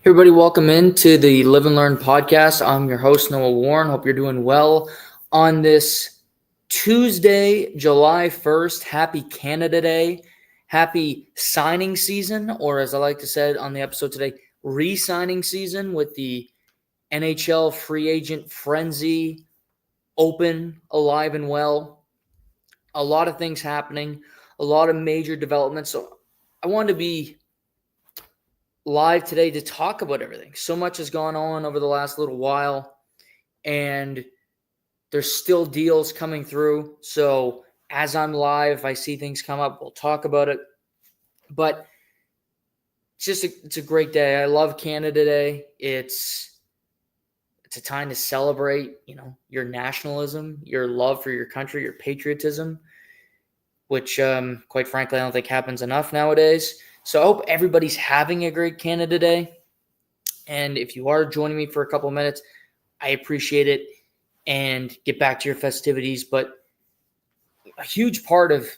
Hey everybody, welcome into the Live and Learn podcast. I'm your host, Noah Warren. Hope you're doing well on this Tuesday, July 1st. Happy Canada Day. Happy signing season, or as I like to say on the episode today, re-signing season with the NHL free agent frenzy open, alive and well. A lot of things happening, a lot of major developments. So I wanted to be live today to talk about everything. So much has gone on over the last little while, and there's still deals coming through. So as I'm live, if I see things come up, we'll talk about it. But it's a great day. I love Canada Day. It's a time to celebrate, your nationalism, your love for your country, your patriotism, which quite frankly I don't think happens enough nowadays. So I hope everybody's having a great Canada Day. And if you are joining me for a couple minutes, I appreciate it, and get back to your festivities. But a huge part of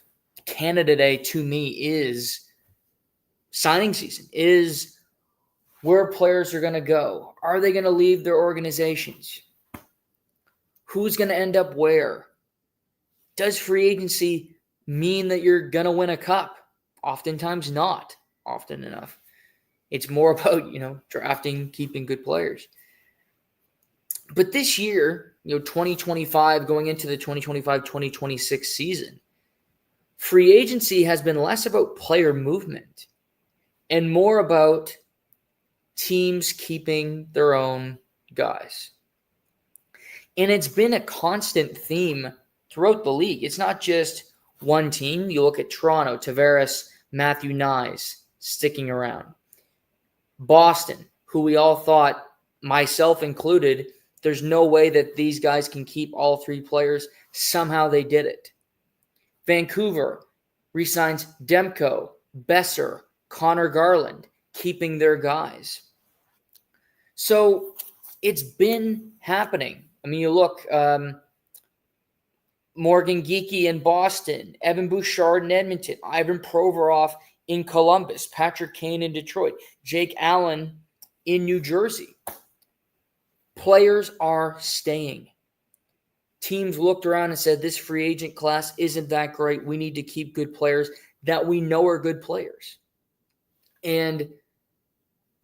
Canada Day to me is signing season, is where players are going to go. Are they going to leave their organizations? Who's going to end up where? Does free agency mean that you're going to win a cup? Oftentimes not, often enough. It's more about, drafting, keeping good players. But this year, 2025, going into the 2025-2026 season, free agency has been less about player movement and more about teams keeping their own guys. And it's been a constant theme throughout the league. It's not just one team. You look at Toronto, Tavares, Matthew Nyes sticking around. Boston, who we all thought, myself included, there's no way that these guys can keep all three players. Somehow they did it. Vancouver re-signs Demko, Besser, Connor Garland, keeping their guys. So it's been happening. I mean, you look, Morgan Geekie in Boston, Evan Bouchard in Edmonton, Ivan Provorov in Columbus, Patrick Kane in Detroit, Jake Allen in New Jersey. Players are staying. Teams looked around and said, this free agent class isn't that great. We need to keep good players that we know are good players. And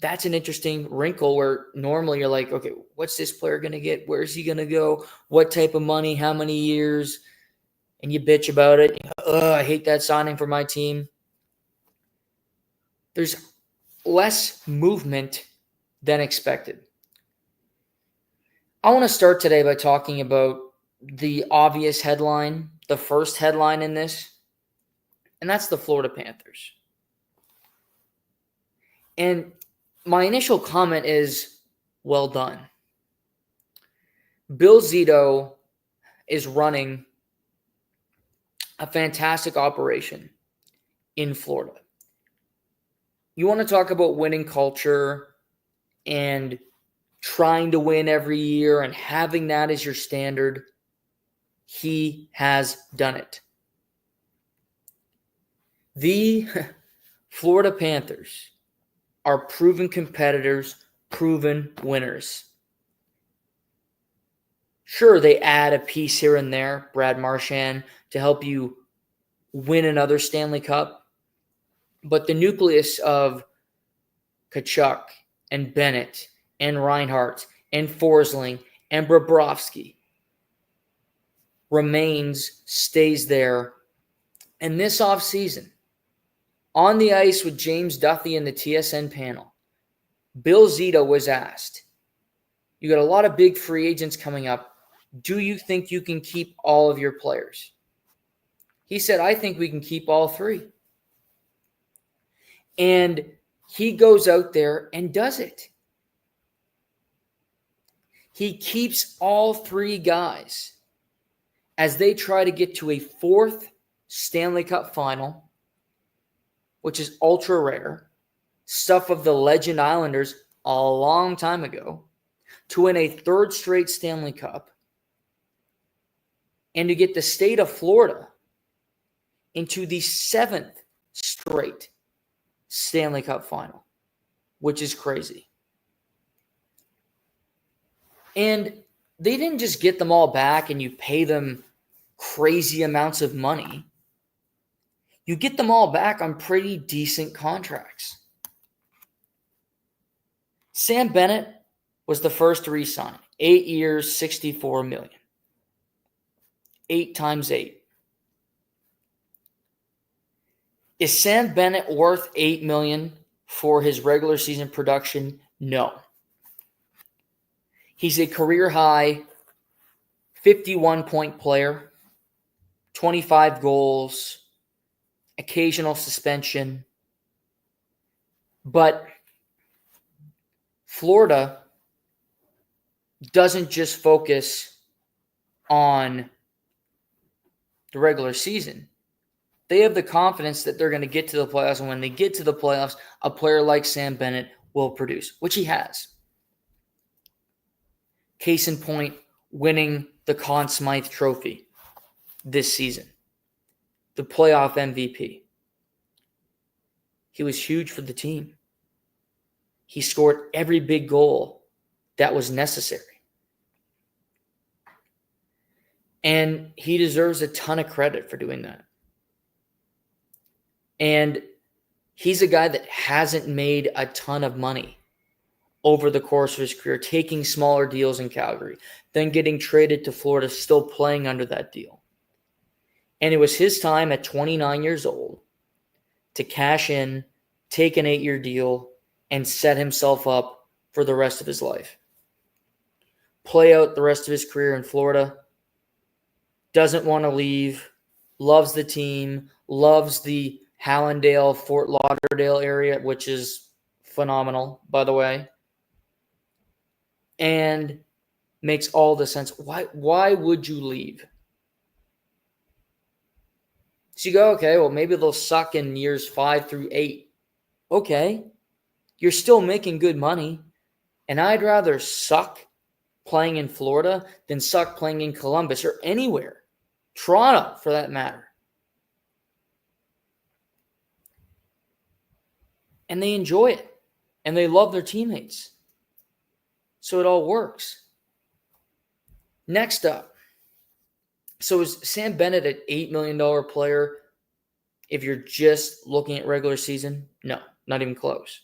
that's an interesting wrinkle where normally you're like, okay, what's this player going to get? Where's he going to go? What type of money? How many years? And you bitch about it. I hate that signing for my team. There's less movement than expected. I want to start today by talking about the obvious headline, the first headline in this, and that's the Florida Panthers. And my initial comment is, well done. Bill Zito is running a fantastic operation in Florida. You want to talk about winning culture and trying to win every year and having that as your standard. He has done it. The Florida Panthers are proven competitors, proven winners. Sure, they add a piece here and there, Brad Marchand, to help you win another Stanley Cup. But the nucleus of Tkachuk and Bennett and Reinhart and Forsling and Bobrovsky remains, stays there. And this offseason, on the ice with James Duthie and the TSN panel, Bill Zito was asked, you got a lot of big free agents coming up. Do you think you can keep all of your players? He said, I think we can keep all three. And he goes out there and does it. He keeps all three guys as they try to get to a fourth Stanley Cup final, which is ultra rare, stuff of the Legend Islanders a long time ago, to win a third straight Stanley Cup, and to get the state of Florida into the seventh straight Stanley Cup final, which is crazy. And they didn't just get them all back and you pay them crazy amounts of money. You get them all back on pretty decent contracts. Sam Bennett was the first to re-sign. 8 years, $64 million. 8 times 8. Is Sam Bennett worth $8 million for his regular season production? No. He's a career high 51-point player, 25 goals, occasional suspension. But Florida doesn't just focus on the regular season. They have the confidence that they're going to get to the playoffs, and when they get to the playoffs, a player like Sam Bennett will produce, which he has. Case in point, winning the Conn Smythe Trophy this season, the playoff MVP. He was huge for the team. He scored every big goal that was necessary. And he deserves a ton of credit for doing that. And he's a guy that hasn't made a ton of money over the course of his career, taking smaller deals in Calgary, then getting traded to Florida, still playing under that deal. And it was his time at 29 years old to cash in, take an 8-year deal, and set himself up for the rest of his life. Play out the rest of his career in Florida. Doesn't want to leave. Loves the team. Loves the Hallandale, Fort Lauderdale area, which is phenomenal, by the way. And makes all the sense. Why would you leave? So you go, okay, well, maybe they'll suck in years 5 through 8. Okay. You're still making good money. And I'd rather suck playing in Florida than suck playing in Columbus or anywhere. Toronto, for that matter. And they enjoy it. And they love their teammates. So it all works. Next up. So is Sam Bennett an $8 million player if you're just looking at regular season? No, not even close.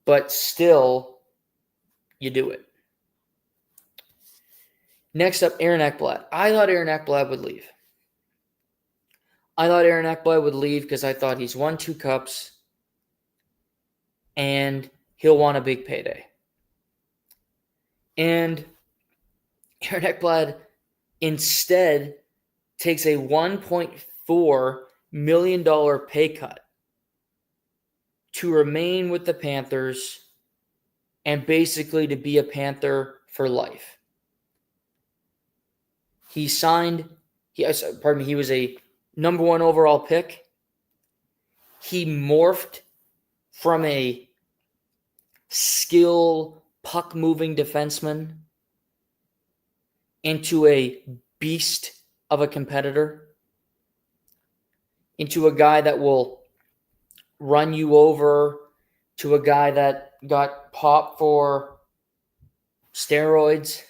But still, you do it. Next up, Aaron Ekblad. I thought Aaron Ekblad would leave. Because I thought he's won 2 cups and he'll want a big payday. And Aaron Ekblad instead takes a $1.4 million pay cut to remain with the Panthers and basically to be a Panther for life. He was a number 1 overall pick. He morphed from a skill puck-moving defenseman into a beast of a competitor, into a guy that will run you over, to a guy that got popped for steroids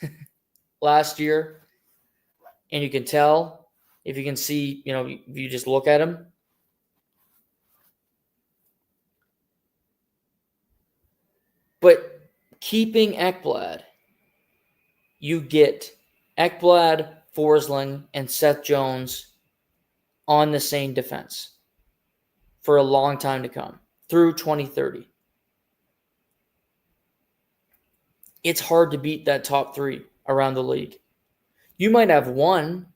last year. And you can tell, if you can see, if you just look at him. But keeping Ekblad, you get Ekblad, Forsling, and Seth Jones on the same defense for a long time to come, through 2030. It's hard to beat that top 3 around the league. You might have one.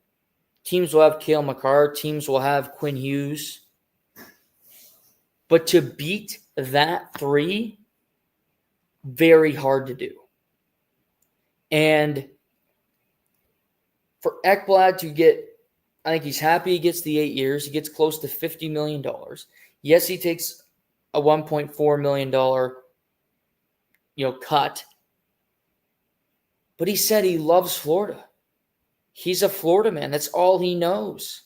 Teams will have Cale Makar. Teams will have Quinn Hughes. But to beat that 3, very hard to do. And for Ekblad to get, I think he's happy he gets the 8 years. He gets close to $50 million. Yes, he takes a $1.4 million cut. But he said he loves Florida. He's a Florida man. That's all he knows.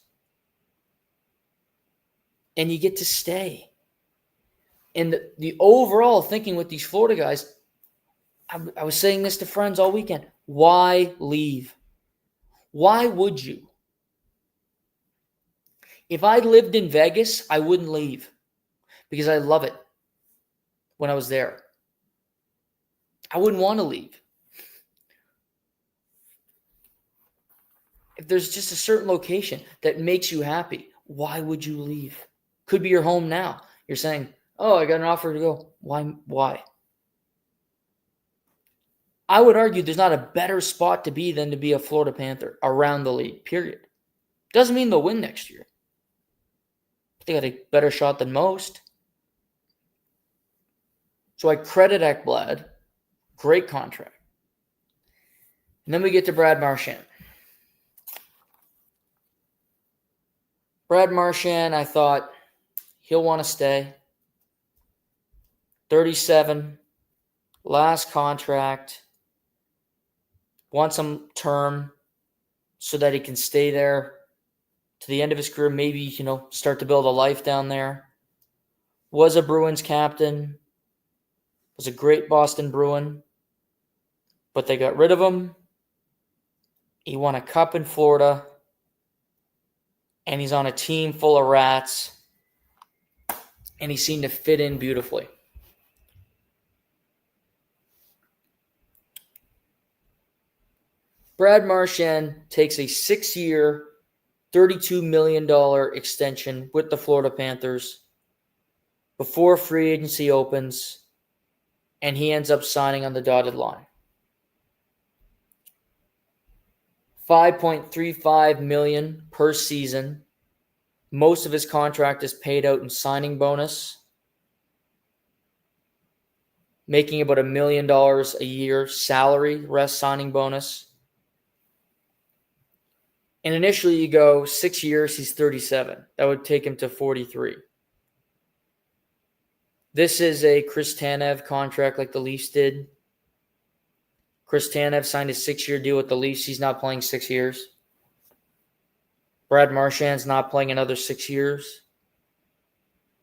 And you get to stay. And the overall thinking with these Florida guys, I was saying this to friends all weekend. Why leave? Why would you? If I lived in Vegas, I wouldn't leave because I love it when I was there. I wouldn't want to leave. If there's just a certain location that makes you happy, why would you leave? Could be your home now. You're saying, oh, I got an offer to go. Why? I would argue there's not a better spot to be than to be a Florida Panther around the league, period. Doesn't mean they'll win next year. They got a better shot than most. So I credit Ekblad. Great contract. And then we get to Brad Marchand. Brad Marchand, I thought he'll want to stay. 37, last contract. Want some term so that he can stay there to the end of his career. Maybe, start to build a life down there. Was a Bruins captain. Was a great Boston Bruin. But they got rid of him. He won a cup in Florida. And he's on a team full of rats. And he seemed to fit in beautifully. Brad Marchand takes a 6-year, $32 million extension with the Florida Panthers before free agency opens, and he ends up signing on the dotted line. $5.35 million per season. Most of his contract is paid out in signing bonus, making about $1 million a year salary, rest signing bonus. And initially you go 6 years, he's 37. That would take him to 43. This is a Chris Tanev contract like the Leafs did. Chris Tanev signed a 6-year deal with the Leafs. He's not playing 6 years. Brad Marchand's not playing another 6 years.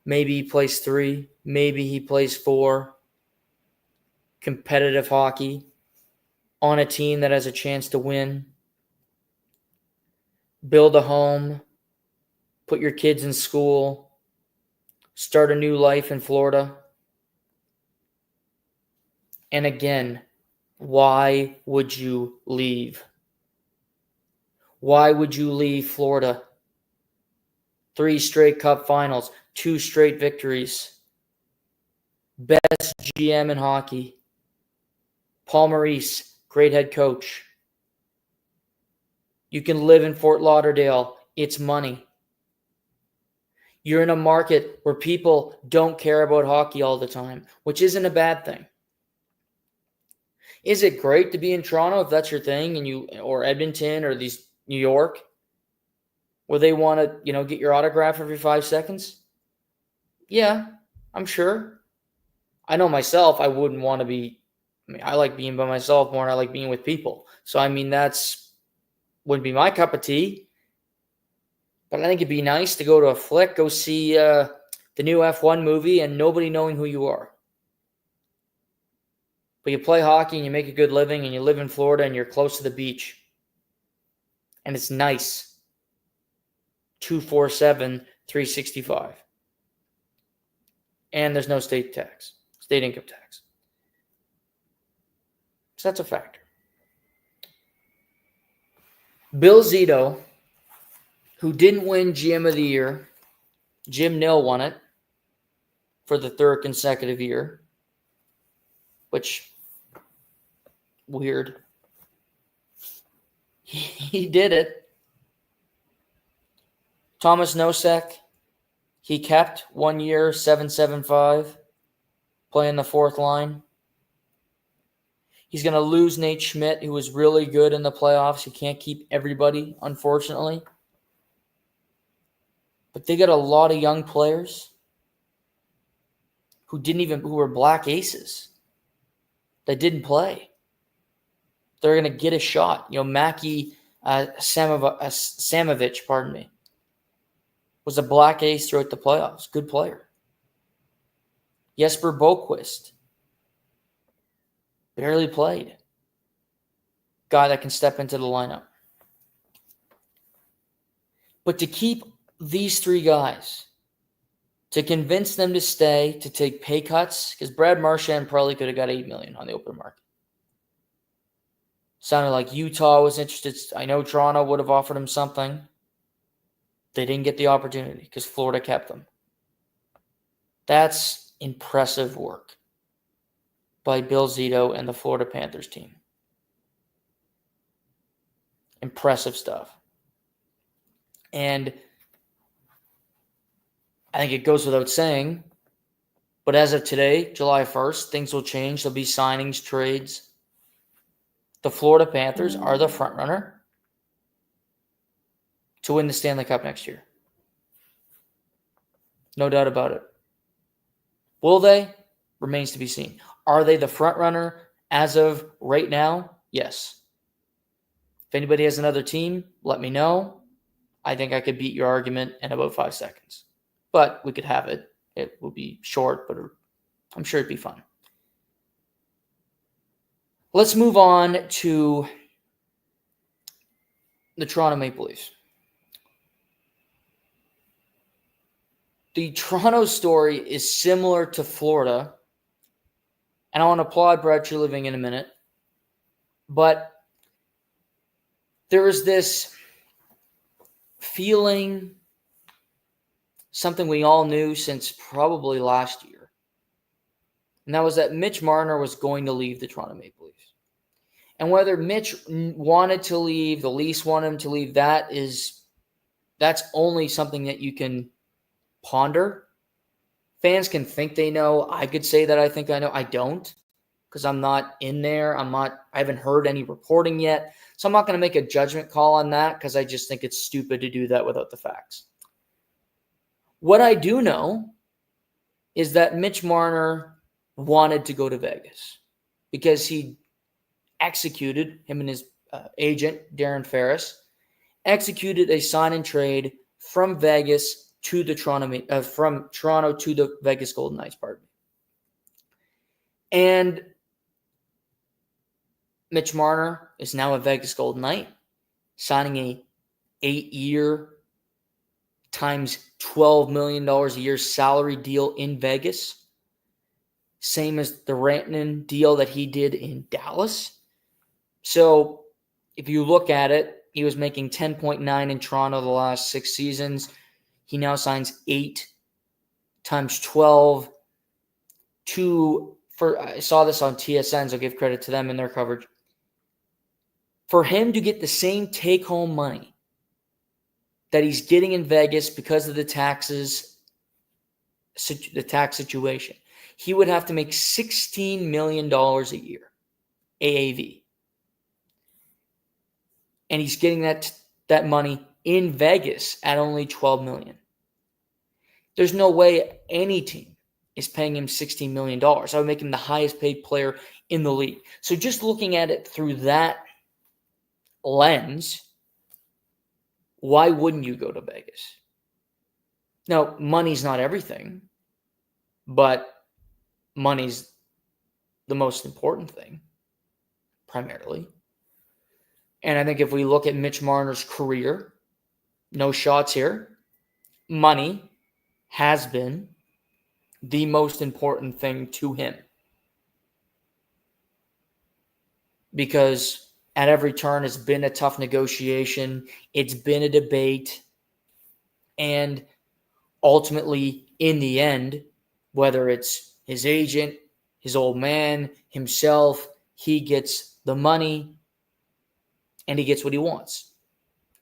Maybe he plays 3. Maybe he plays 4. Competitive hockey on a team that has a chance to win. Build a home. Put your kids in school. Start a new life in Florida. And again, why would you leave? Why would you leave Florida? 3 straight Cup finals, 2 straight victories. Best GM in hockey. Paul Maurice, great head coach. You can live in Fort Lauderdale. It's money. You're in a market where people don't care about hockey all the time, which isn't a bad thing. Is it great to be in Toronto if that's your thing, or Edmonton or these New York, where they want to, get your autograph every 5 seconds? Yeah, I'm sure. I know myself, I wouldn't want to be. I like being by myself more than I like being with people. So that's wouldn't be my cup of tea. But I think it'd be nice to go to a flick, go see the new F1 movie, and nobody knowing who you are. But you play hockey and you make a good living and you live in Florida and you're close to the beach. And it's nice. 247, 365. And there's no state income tax. So that's a factor. Bill Zito, who didn't win GM of the Year, Jim Nill won it for the 3rd consecutive year, which, weird. He did it. Thomas Nosek, he kept 1 year, 7.75, playing the 4th line. He's going to lose Nate Schmidt, who was really good in the playoffs. You can't keep everybody, unfortunately. But they got a lot of young players who were black aces that didn't play. They're going to get a shot. Mackie Samovich, was a black ace throughout the playoffs. Good player. Jesper Boquist. barely played. Guy that can step into the lineup. But to keep these three guys, to convince them to stay, to take pay cuts, because Brad Marchand probably could have got $8 million on the open market. Sounded like Utah was interested. I know Toronto would have offered him something. They didn't get the opportunity because Florida kept them. That's impressive work by Bill Zito and the Florida Panthers team. Impressive stuff. And I think it goes without saying, but as of today, July 1st, things will change. There'll be signings, trades. The Florida Panthers are the front runner to win the Stanley Cup next year. No doubt about it. Will they? Remains to be seen. Are they the front runner as of right now? Yes. If anybody has another team, let me know. I think I could beat your argument in about 5 seconds. But we could have it. It will be short, but I'm sure it'd be fun. Let's move on to the Toronto Maple Leafs. The Toronto story is similar to Florida, and I want to applaud Brad Treliving in a minute, but there is this feeling, something we all knew since probably last year, and that was that Mitch Marner was going to leave the Toronto Maple Leafs. And whether Mitch wanted to leave, the Leafs wanted him to leave, that's only something that you can ponder. Fans can think they know. I could say that I think I know. I don't, because I'm not in there. I haven't heard any reporting yet. So I'm not going to make a judgment call on that because I just think it's stupid to do that without the facts. What I do know is that Mitch Marner wanted to go to Vegas because he executed, him and his agent, Darren Ferris, executed a sign and trade from Vegas to the from Toronto to the Vegas Golden Knights, pardon me. And Mitch Marner is now a Vegas Golden Knight, signing a 8-year times $12 million a year salary deal in Vegas. Same as the Rantanen deal that he did in Dallas. So if you look at it, he was making 10.9 in Toronto the last 6 seasons. He now signs 8 times 12 I saw this on TSN, so I'll give credit to them in their coverage. For him to get the same take-home money that he's getting in Vegas because of the tax situation, he would have to make $16 million a year, AAV. And he's getting that money in Vegas at only $12 million. There's no way any team is paying him $16 million. I would make him the highest paid player in the league. So just looking at it through that lens, why wouldn't you go to Vegas? Now, money's not everything, but money's the most important thing, primarily. And I think if we look at Mitch Marner's career, no shots here, money has been the most important thing to him. Because at every turn, it's been a tough negotiation. It's been a debate. And ultimately, in the end, whether it's his agent, his old man, himself, he gets the money and he gets what he wants.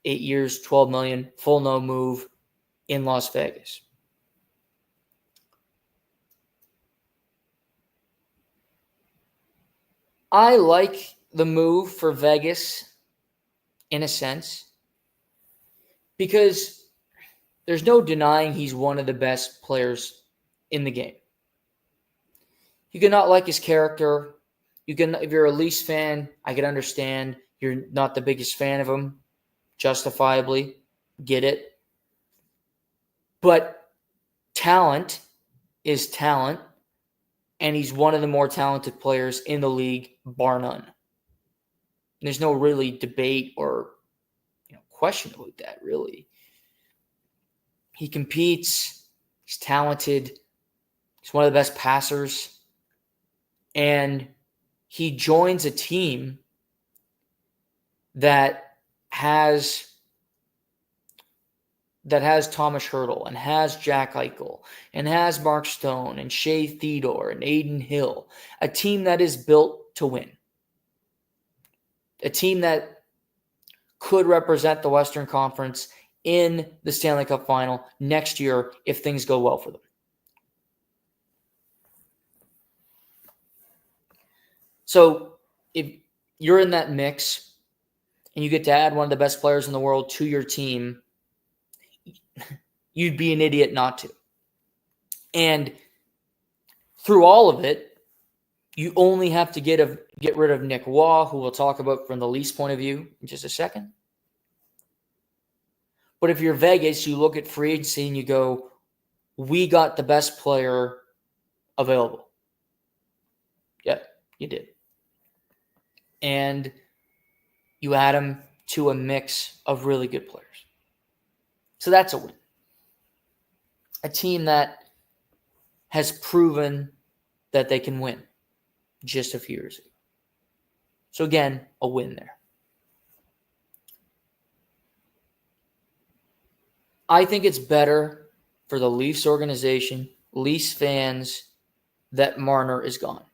8 years, $12 million, full no move in Las Vegas. I like the move for Vegas in a sense because there's no denying he's one of the best players in the game. You cannot like his character. If you're a Leafs fan, I can understand you're not the biggest fan of him, justifiably, get it. But talent is talent, and he's one of the more talented players in the league, bar none. There's no really debate or question about that, really. He competes. He's talented. He's one of the best passers. And he joins a team that has Thomas Hertel and has Jack Eichel and has Mark Stone and Shea Theodore and Aiden Hill, a team that is built to win, a team that could represent the Western Conference in the Stanley Cup Final next year if things go well for them. So if you're in that mix and you get to add one of the best players in the world to your team, you'd be an idiot not to. And through all of it, you only have to get rid of Nick Waugh, who we'll talk about from the Leafs point of view in just a second. But if you're Vegas, you look at free agency and you go, we got the best player available. Yeah, you did. And you add him to a mix of really good players. So that's a win. A team that has proven that they can win just a few years ago. So again, a win there. I think it's better for the Leafs organization, Leafs fans, that Marner is gone.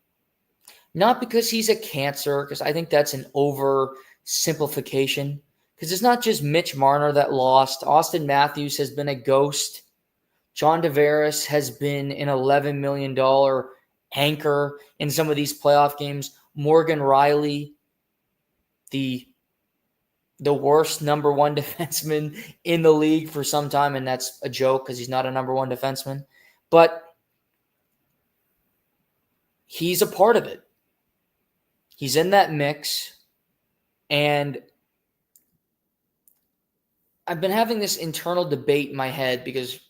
Not because he's a cancer, because I think that's an oversimplification. Because it's not just Mitch Marner that lost. Austin Matthews has been a ghost. John Tavares has been an $11 million anchor in some of these playoff games. Morgan Riley, the worst number one defenseman in the league for some time, and that's a joke because he's not a number one defenseman. But he's a part of it. He's in that mix, and I've been having this internal debate in my head because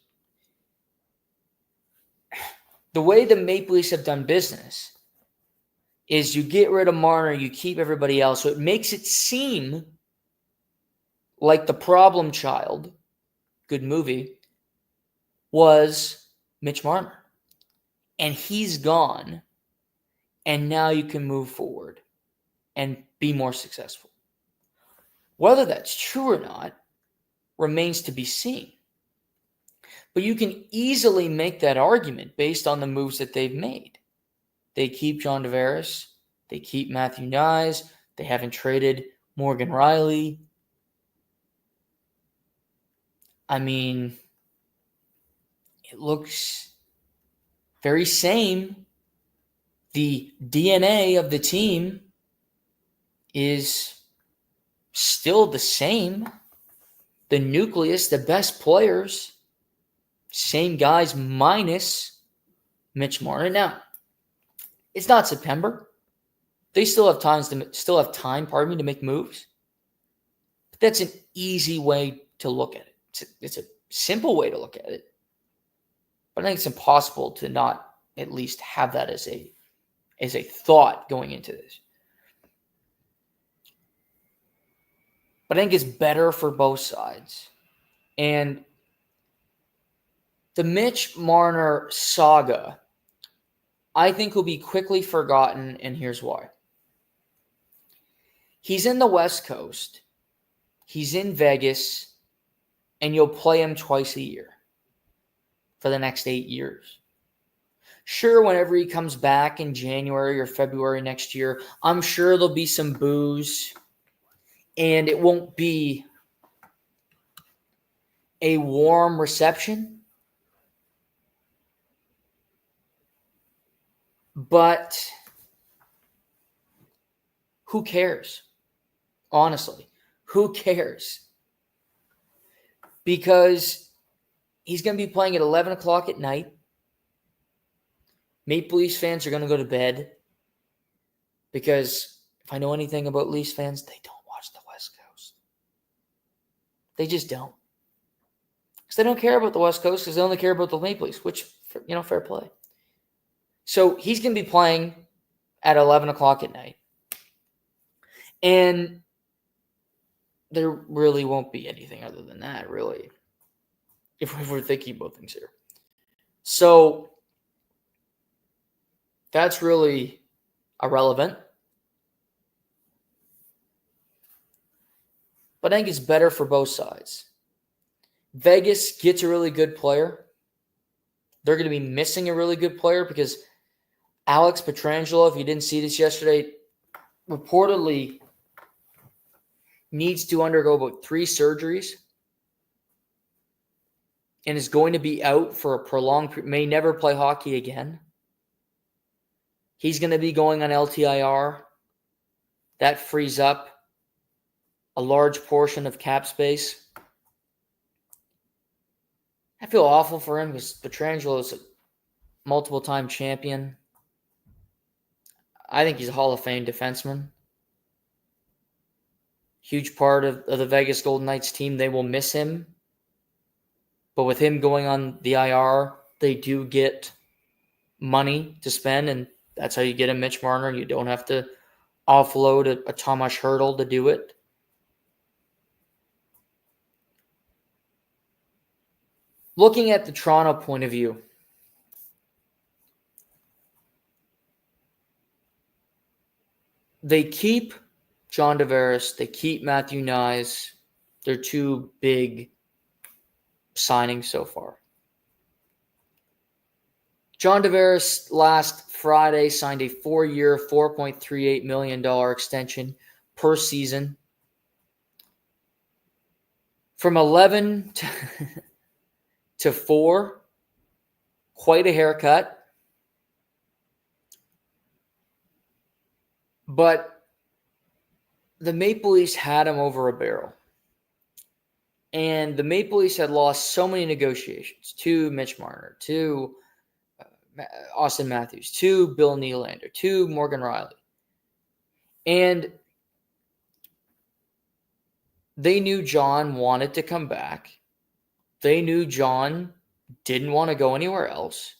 the way the Maple Leafs have done business is you get rid of Marner, you keep everybody else. So it makes it seem like the problem child, good movie, was Mitch Marner. And he's gone. And now you can move forward and be more successful. Whether that's true or not remains to be seen. But you can easily make that argument based on the moves that they've made. They keep John Tavares. They keep Matthew Nyes. They haven't traded Morgan Riley. I mean, it looks very same. The DNA of the team is still the same. The nucleus, the best players, same guys minus Mitch Marner. Now, it's not September. They still have time, to make moves. But that's an easy way to look at it. It's a simple way to look at it. But I think it's impossible to not at least have that as a thought going into this. But I think it's better for both sides. And the Mitch Marner saga, I think, will be quickly forgotten, and here's why. He's in the West Coast. He's in Vegas, and you'll play him twice a year for the next 8 years. Sure, whenever he comes back in January or February next year, I'm sure there'll be some boos, and it won't be a warm reception. But who cares? Honestly, who cares? Because he's going to be playing at 11 o'clock at night. Maple Leafs fans are going to go to bed because if I know anything about Leafs fans, they don't watch the West Coast. They just don't. Because they don't care about the West Coast because they only care about the Maple Leafs, which, fair play. So he's going to be playing at 11 o'clock at night. And there really won't be anything other than that, really, if we're thinking about things here. So that's really irrelevant. But I think it's better for both sides. Vegas gets a really good player. They're going to be missing a really good player because Alex Pietrangelo, if you didn't see this yesterday, reportedly needs to undergo about 3 surgeries and is going to be out for a prolonged period, may never play hockey again. He's going to be going on LTIR. That frees up a large portion of cap space. I feel awful for him because Pietrangelo is a multiple-time champion. I think he's a Hall of Fame defenseman. Huge part of the Vegas Golden Knights team. They will miss him. But with him going on the IR, they do get money to spend, and that's how you get a Mitch Marner. You don't have to offload a Tomas Hertl to do it. Looking at the Toronto point of view, they keep John Tavares, they keep Matthew Knies. They're 2 big signings so far. John Tavares last Friday signed a 4-year, $4.38 million extension per season. From 11 to 4, quite a haircut. But the Maple Leafs had him over a barrel. And the Maple Leafs had lost so many negotiations to Mitch Marner, to Austin Matthews, to Bill Nylander, to Morgan Riley. And they knew John wanted to come back. They knew John didn't want to go anywhere else.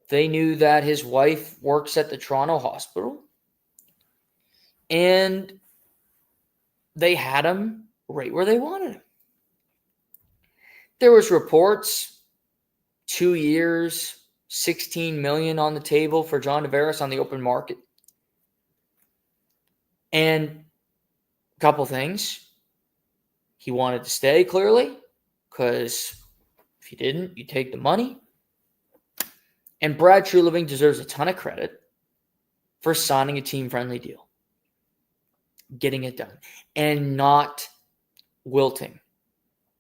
They knew that his wife works at the Toronto hospital. And they had him right where they wanted him. There was reports, 2 years, $16 million on the table for John Tavares on the open market. And a couple things. He wanted to stay, clearly, because if he didn't, you take the money. And Brad Treliving deserves a ton of credit for signing a team-friendly deal, getting it done, and not wilting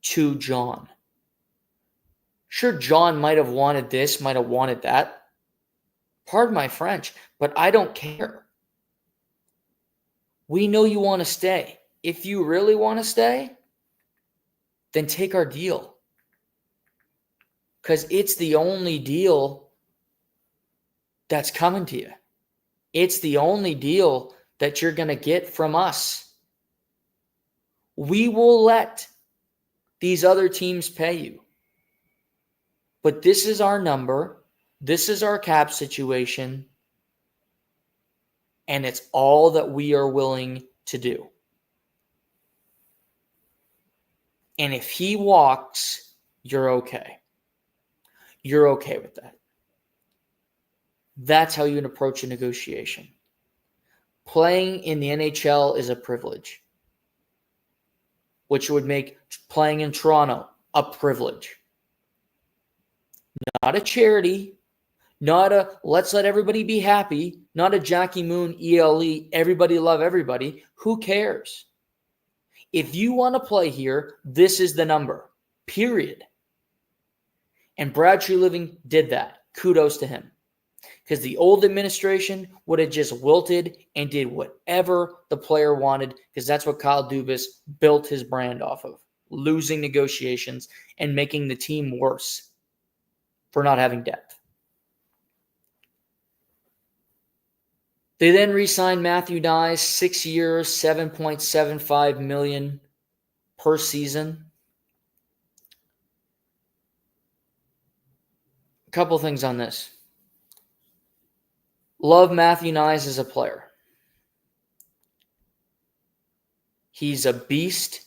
to John. Sure, John might have wanted this, might have wanted that. Pardon my French, but I don't care. We know you want to stay. If you really want to stay, then take our deal. Because it's the only deal that's coming to you. It's the only deal that you're going to get from us. We will let these other teams pay you. But this is our number. This is our cap situation. And it's all that we are willing to do. And if he walks, you're okay. You're okay with that. That's how you approach a negotiation. Playing in the NHL is a privilege, which would make playing in Toronto a privilege. Not a charity, not a let's let everybody be happy, not a Jackie Moon ELE, everybody love everybody. Who cares? If you want to play here, this is the number, period. And Brad Treliving did that. Kudos to him. Because the old administration would have just wilted and did whatever the player wanted, because that's what Kyle Dubas built his brand off of, losing negotiations and making the team worse for not having depth. They then re-signed Matthew Knies, 6 years, $7.75 million per season. A couple things on this. Love Matthew Nyes as a player. He's a beast.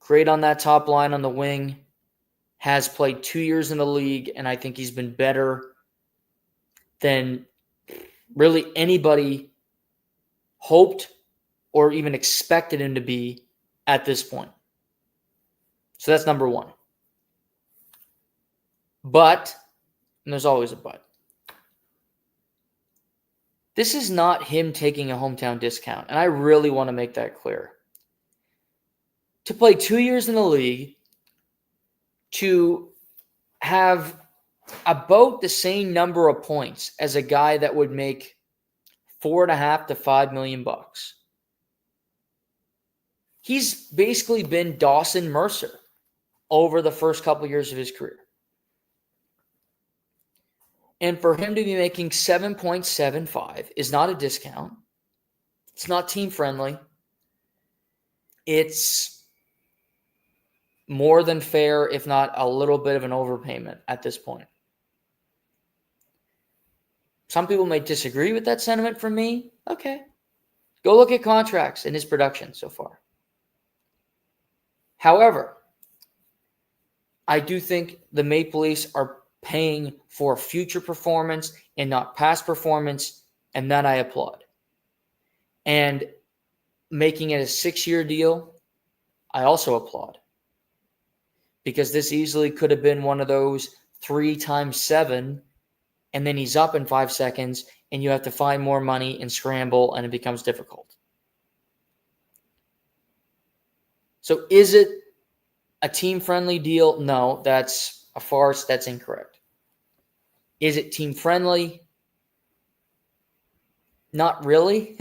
Great on that top line on the wing. Has played 2 years in the league, and I think he's been better than really anybody hoped or even expected him to be at this point. So that's number one. But, and there's always a but, this is not him taking a hometown discount, and I really want to make that clear. To play 2 years in the league, to have about the same number of points as a guy that would make $4.5 to $5 million bucks. He's basically been Dawson Mercer over the first couple of years of his career. And for him to be making 7.75 is not a discount. It's not team friendly. It's more than fair, if not a little bit of an overpayment at this point. Some people may disagree with that sentiment from me. Okay. Go look at contracts and his production so far. However, I do think the Maple Leafs are paying for future performance and not past performance, and that I applaud. And making it a 6-year deal, I also applaud. Because this easily could have been one of those 3 times 7, and then he's up in 5 seconds, and you have to find more money and scramble, and it becomes difficult. So is it a team-friendly deal? No, that's a farce. That's incorrect. Is it team-friendly? Not really.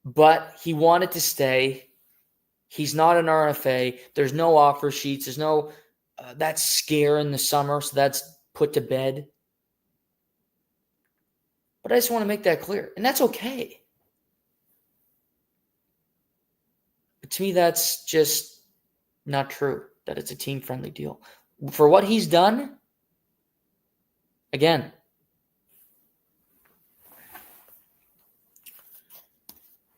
But he wanted to stay. He's not an RFA. There's no offer sheets. There's no that scare in the summer, so that's put to bed. But I just want to make that clear. And that's okay. But to me, that's just not true, that it's a team-friendly deal. For what he's done, again,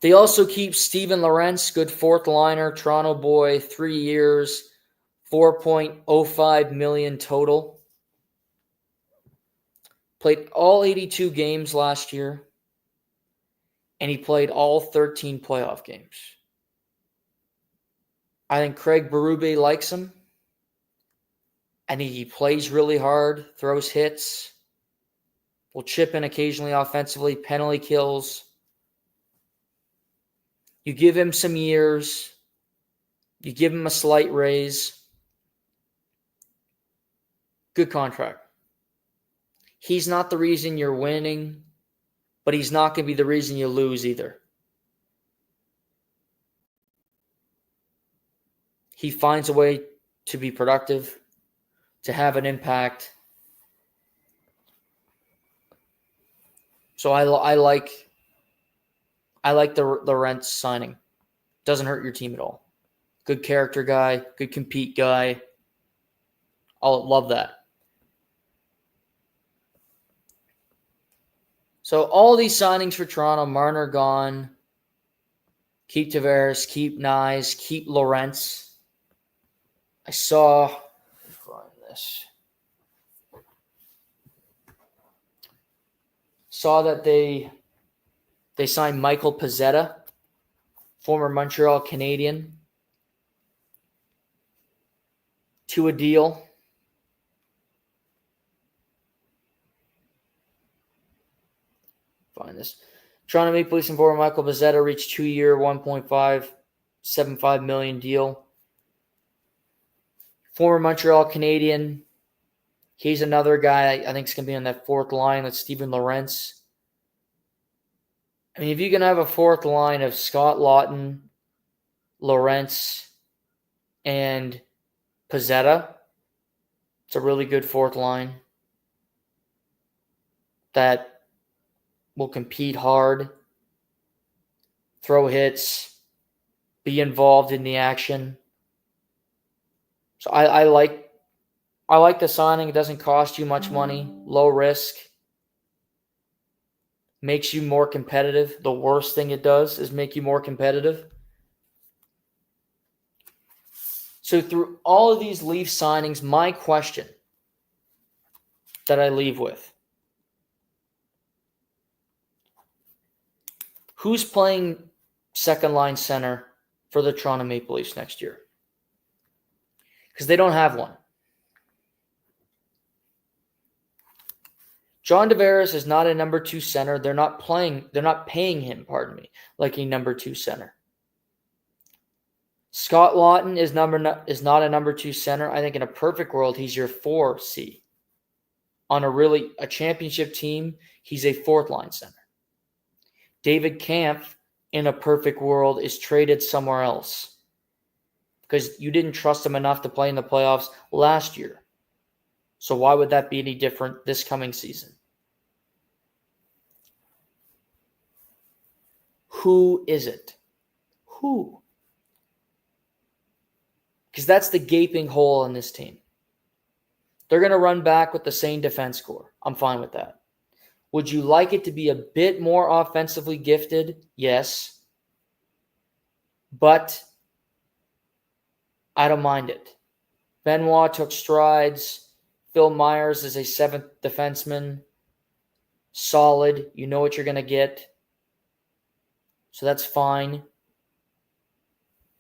they also keep Steven Lorentz, good fourth liner, Toronto boy, 3 years, $4.05 million total. Played all 82 games last year, and he played all 13 playoff games. I think Craig Berube likes him. I think he plays really hard, throws hits, will chip in occasionally offensively, penalty kills. You give him some years. You give him a slight raise. Good contract. He's not the reason you're winning, but he's not going to be the reason you lose either. He finds a way to be productive, to have an impact. So I like the Lorentz signing. Doesn't hurt your team at all. Good character guy, good compete guy. I'll love that. So all these signings for Toronto, Marner gone. Keep Tavares, keep Nyes, keep Lorentz. I saw that they signed Michael Pezzetta, former Montreal Canadian, to a deal. Find this. Toronto Maple Leafs and former Michael Pezzetta reached 2-year, $1.575 million deal. Former Montreal Canadian. He's another guy I think is going to be on that fourth line with Steven Lorentz. I mean, if you can have a fourth line of Scott Laughton, Lorentz, and Pezzetta, it's a really good fourth line that will compete hard, throw hits, be involved in the action. So I like I like the signing. It doesn't cost you much money. Low risk. Makes you more competitive. The worst thing it does is make you more competitive. So through all of these Leaf signings, my question that I leave with: who's playing second line center for the Toronto Maple Leafs next year? Because they don't have one. John Tavares is not a number 2 center. They're not paying him, like a number 2 center. Scott Lawton is not a number 2 center. I think in a perfect world, he's your 4C. On a championship team, he's a fourth line center. David Kampf, in a perfect world, is traded somewhere else because you didn't trust him enough to play in the playoffs last year. So why would that be any different this coming season? Who is it? Who? Because that's the gaping hole in this team. They're going to run back with the same defense core. I'm fine with that. Would you like it to be a bit more offensively gifted? Yes. But I don't mind it. Benoit took strides. Phil Myers is a 7th defenseman. Solid. You know what you're going to get. So that's fine.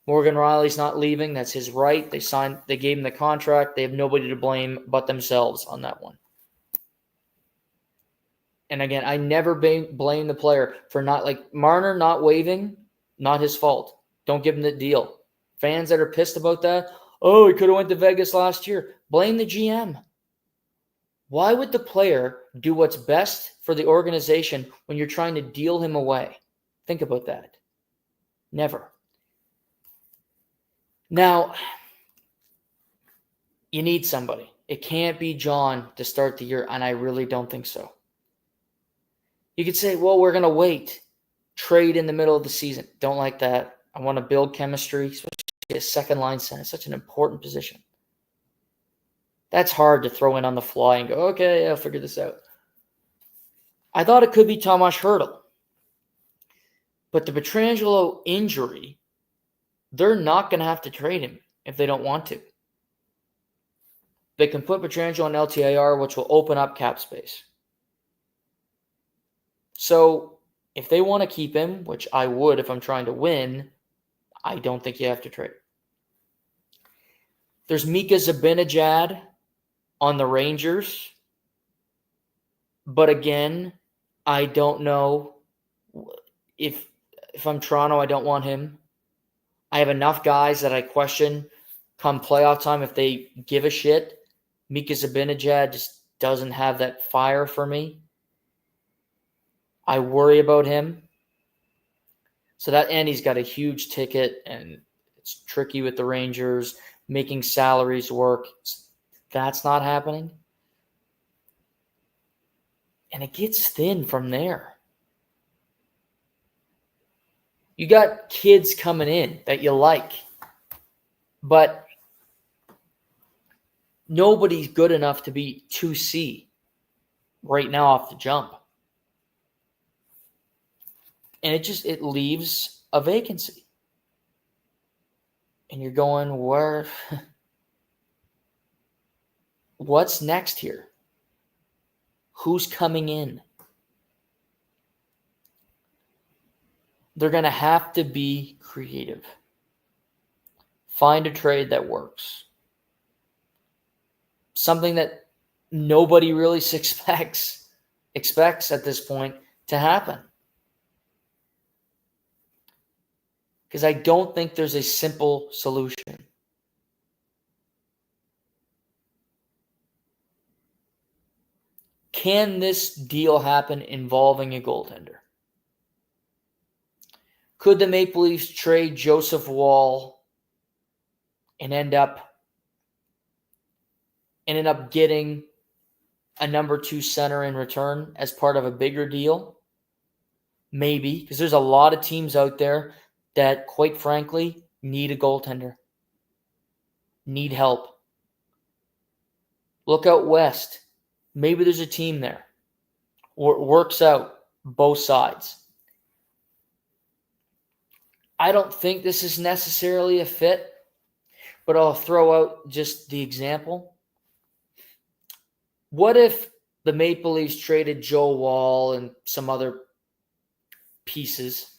Morgan Riley's not leaving. That's his right. They gave him the contract. They have nobody to blame but themselves on that one. And again, I never blame the player for Marner not waiving, not his fault. Don't give him the deal. Fans that are pissed about that, oh, he could have went to Vegas last year. Blame the GM. Why would the player do what's best for the organization when you're trying to deal him away? Think about that. Never. Now, you need somebody. It can't be John to start the year, and I really don't think so. You could say, well, we're going to wait. Trade in the middle of the season. Don't like that. I want to build chemistry, especially a second line center. It's such an important position. That's hard to throw in on the fly and go, okay, I'll figure this out. I thought it could be Tomas Hertl. But the Pietrangelo injury, they're not going to have to trade him if they don't want to. They can put Pietrangelo on LTIR, which will open up cap space. So if they want to keep him, which I would if I'm trying to win, I don't think you have to trade. There's Mika Zibanejad on the Rangers. But again, I don't know if I'm Toronto, I don't want him. I have enough guys that I question come playoff time if they give a shit. Mika Zibanejad just doesn't have that fire for me. I worry about him. So and he's got a huge ticket, and it's tricky with the Rangers, making salaries work. That's not happening. And it gets thin from there. You got kids coming in that you like, but nobody's good enough to be 2C right now off the jump. And it leaves a vacancy. And you're going, what's next here? Who's coming in? They're going to have to be creative. Find a trade that works. Something that nobody really expects at this point to happen. Because I don't think there's a simple solution. Can this deal happen involving a goaltender? Could the Maple Leafs trade Joseph Woll and end up getting a number 2 center in return as part of a bigger deal? Maybe, because there's a lot of teams out there that, quite frankly, need a goaltender, need help. Look out west. Maybe there's a team there. Or it works out both sides. I don't think this is necessarily a fit, but I'll throw out just the example. What if the Maple Leafs traded Joe Wall and some other pieces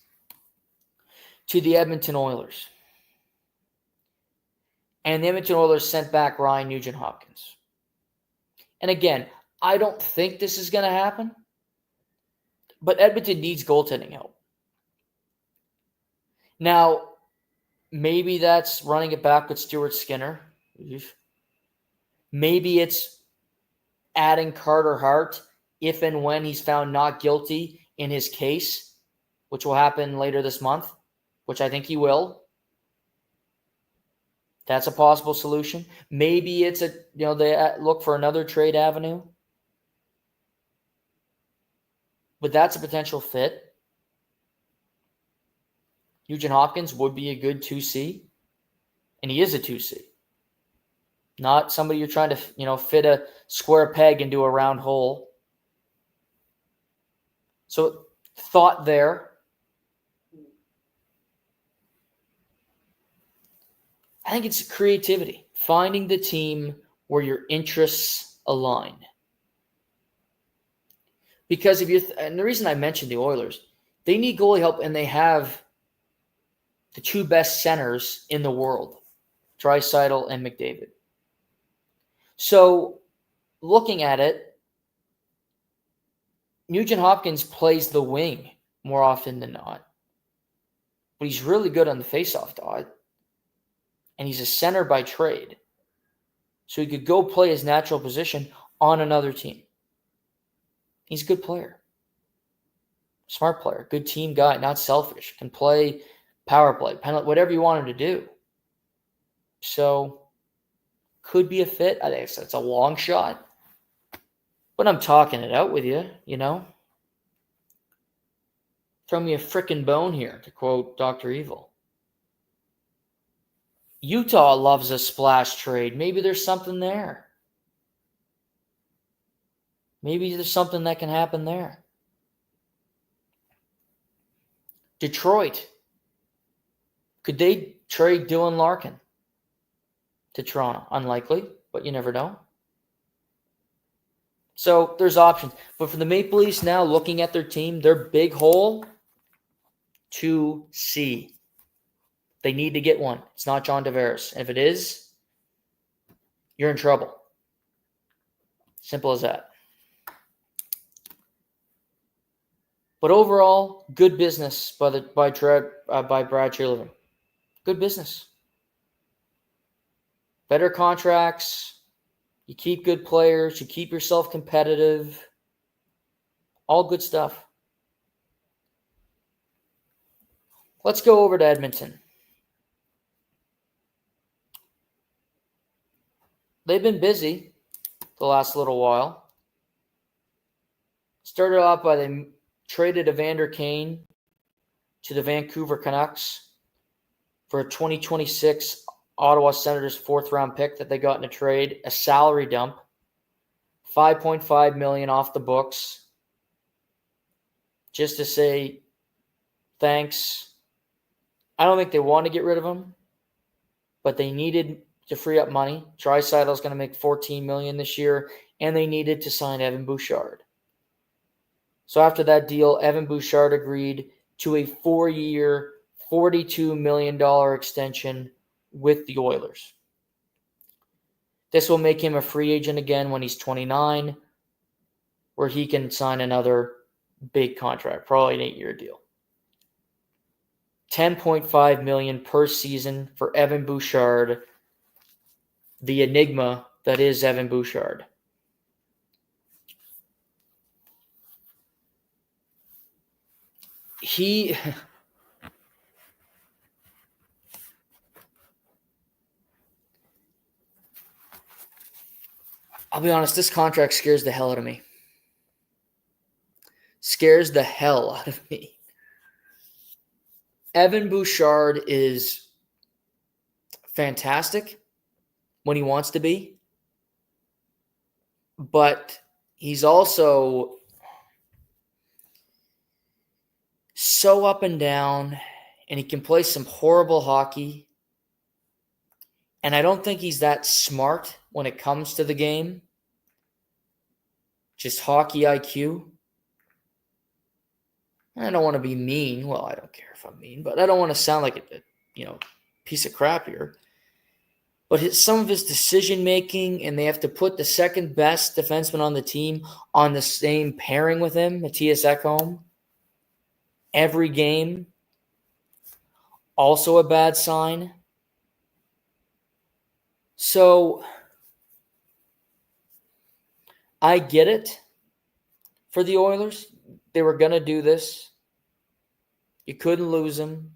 to the Edmonton Oilers? And the Edmonton Oilers sent back Ryan Nugent-Hopkins. And again, I don't think this is going to happen, but Edmonton needs goaltending help. Now, maybe that's running it back with Stuart Skinner. Maybe it's adding Carter Hart if and when he's found not guilty in his case, which will happen later this month, which I think he will. That's a possible solution. Maybe it's they look for another trade avenue. But that's a potential fit. Nugent Hopkins would be a good 2C, and he is a 2C. Not somebody you're trying to, fit a square peg into a round hole. So thought there. I think it's creativity, finding the team where your interests align. Because and the reason I mentioned the Oilers, they need goalie help, and they have the two best centers in the world, Draisaitl and McDavid. So looking at it, Nugent Hopkins plays the wing more often than not, but he's really good on the faceoff dot. And he's a center by trade. So he could go play his natural position on another team. He's a good player. Smart player. Good team guy. Not selfish. Can play power play, penalty, whatever you want him to do. So could be a fit. I think it's a long shot. But I'm talking it out with you, Throw me a frickin' bone here, to quote Dr. Evil. Utah loves a splash trade. Maybe there's something there. Maybe there's something that can happen there. Detroit. Could they trade Dylan Larkin to Toronto? Unlikely, but you never know. So there's options. But for the Maple Leafs now, looking at their team, their big hole, 2C. They need to get one. It's not John Tavares. And if it is, you're in trouble. Simple as that. But overall, good business by Brad Treliving. Good business. Better contracts. You keep good players. You keep yourself competitive. All good stuff. Let's go over to Edmonton. They've been busy the last little while. Started off by they traded Evander Kane to the Vancouver Canucks for a 2026 Ottawa Senators 4th-round pick that they got in a trade, a salary dump, $5.5 million off the books, just to say thanks. I don't think they want to get rid of him, but they needed to free up money. Draisaitl is going to make $14 million this year, and they needed to sign Evan Bouchard. So after that deal, Evan Bouchard agreed to a 4-year, $42 million extension with the Oilers. This will make him a free agent again when he's 29, where he can sign another big contract, probably an 8-year deal. $10.5 million per season for Evan Bouchard, the enigma that is Evan Bouchard. I'll be honest, this contract scares the hell out of me. Scares the hell out of me. Evan Bouchard is fantastic when he wants to be. but he's also so up and down, and he can play some horrible hockey. And I don't think he's that smart when it comes to the game. Just hockey IQ. I don't want to be mean. Well, I don't care if I'm mean, but I don't want to sound like a piece of crap here. But some of his decision-making, and they have to put the second best defenseman on the team on the same pairing with him, Matthias Ekholm, every game. Also a bad sign. So I get it for the Oilers. They were going to do this. You couldn't lose him.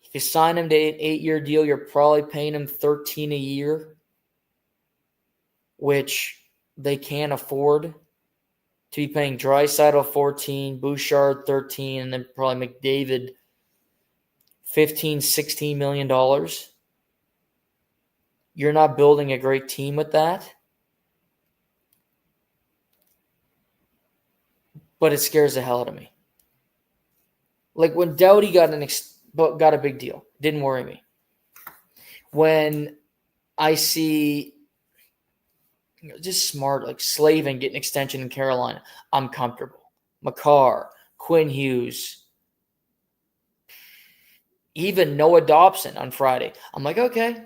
If you sign him to an 8-year deal, you're probably paying him $13 a year, which they can't afford to be paying Draisaitl 14, Bouchard 13, and then probably McDavid $15-16 million. You're not building a great team with that. But it scares the hell out of me. Like when Doughty got a big deal, didn't worry me. When I see just smart, like Slavin get an extension in Carolina, I'm comfortable. Makar, Quinn Hughes, even Noah Dobson on Friday. I'm like, okay.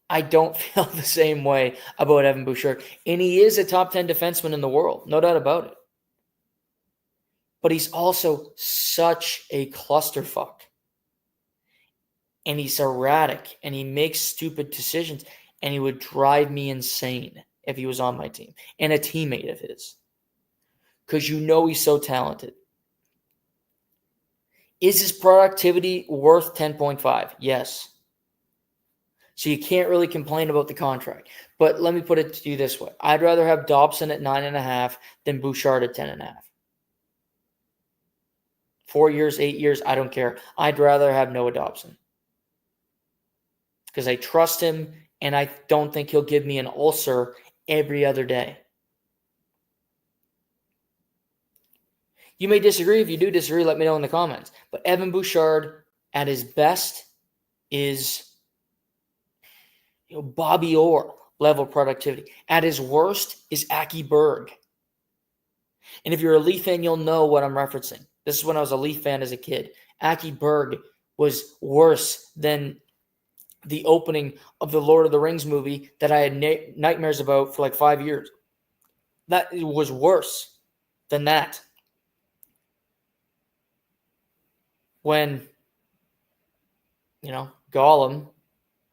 I don't feel the same way about Evan Bouchard. And he is a top 10 defenseman in the world, no doubt about it. But he's also such a clusterfuck. And he's erratic, and he makes stupid decisions, and he would drive me insane if he was on my team and a teammate of his. Because he's so talented. Is his productivity worth 10.5? Yes. So you can't really complain about the contract. But let me put it to you this way. I'd rather have Dobson at 9.5 than Bouchard at 10.5. 4 years, 8 years, I don't care. I'd rather have Noah Dobson. Because I trust him, and I don't think he'll give me an ulcer every other day. You may disagree. If you do disagree, let me know in the comments. But Evan Bouchard, at his best, is Bobby Orr level productivity. At his worst is Aki Berg. And if you're a Leaf fan, you'll know what I'm referencing. This is when I was a Leaf fan as a kid. Aki Berg was worse than the opening of the Lord of the Rings movie that I had nightmares about for like 5 years. That was worse than that. When, Gollum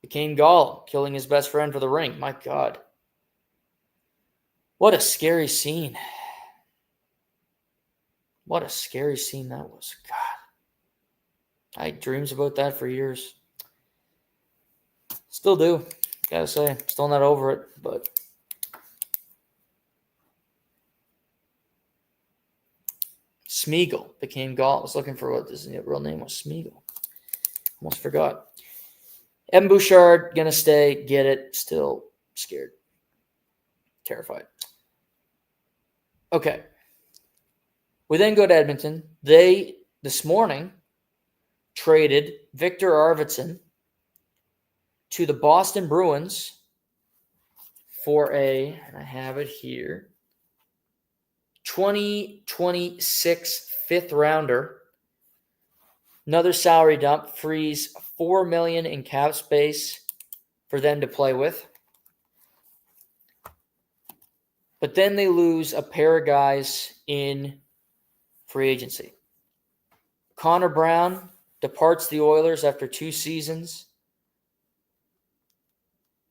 became Gollum, killing his best friend for the ring. My God. What a scary scene. What a scary scene that was. God. I had dreams about that for years. Still do. Gotta say. Still not over it, but Smeagol became Gollum. I was looking for what his real name was. Smeagol. Almost forgot. Evan Bouchard, gonna stay, get it, still scared. Terrified. Okay. We then go to Edmonton. They, this morning, traded Victor Arvidsson to the Boston Bruins for and I have it here, 2026 fifth rounder. Another salary dump, frees $4 million in cap space for them to play with. But then they lose a pair of guys in free agency. Connor Brown departs the Oilers after 2 seasons.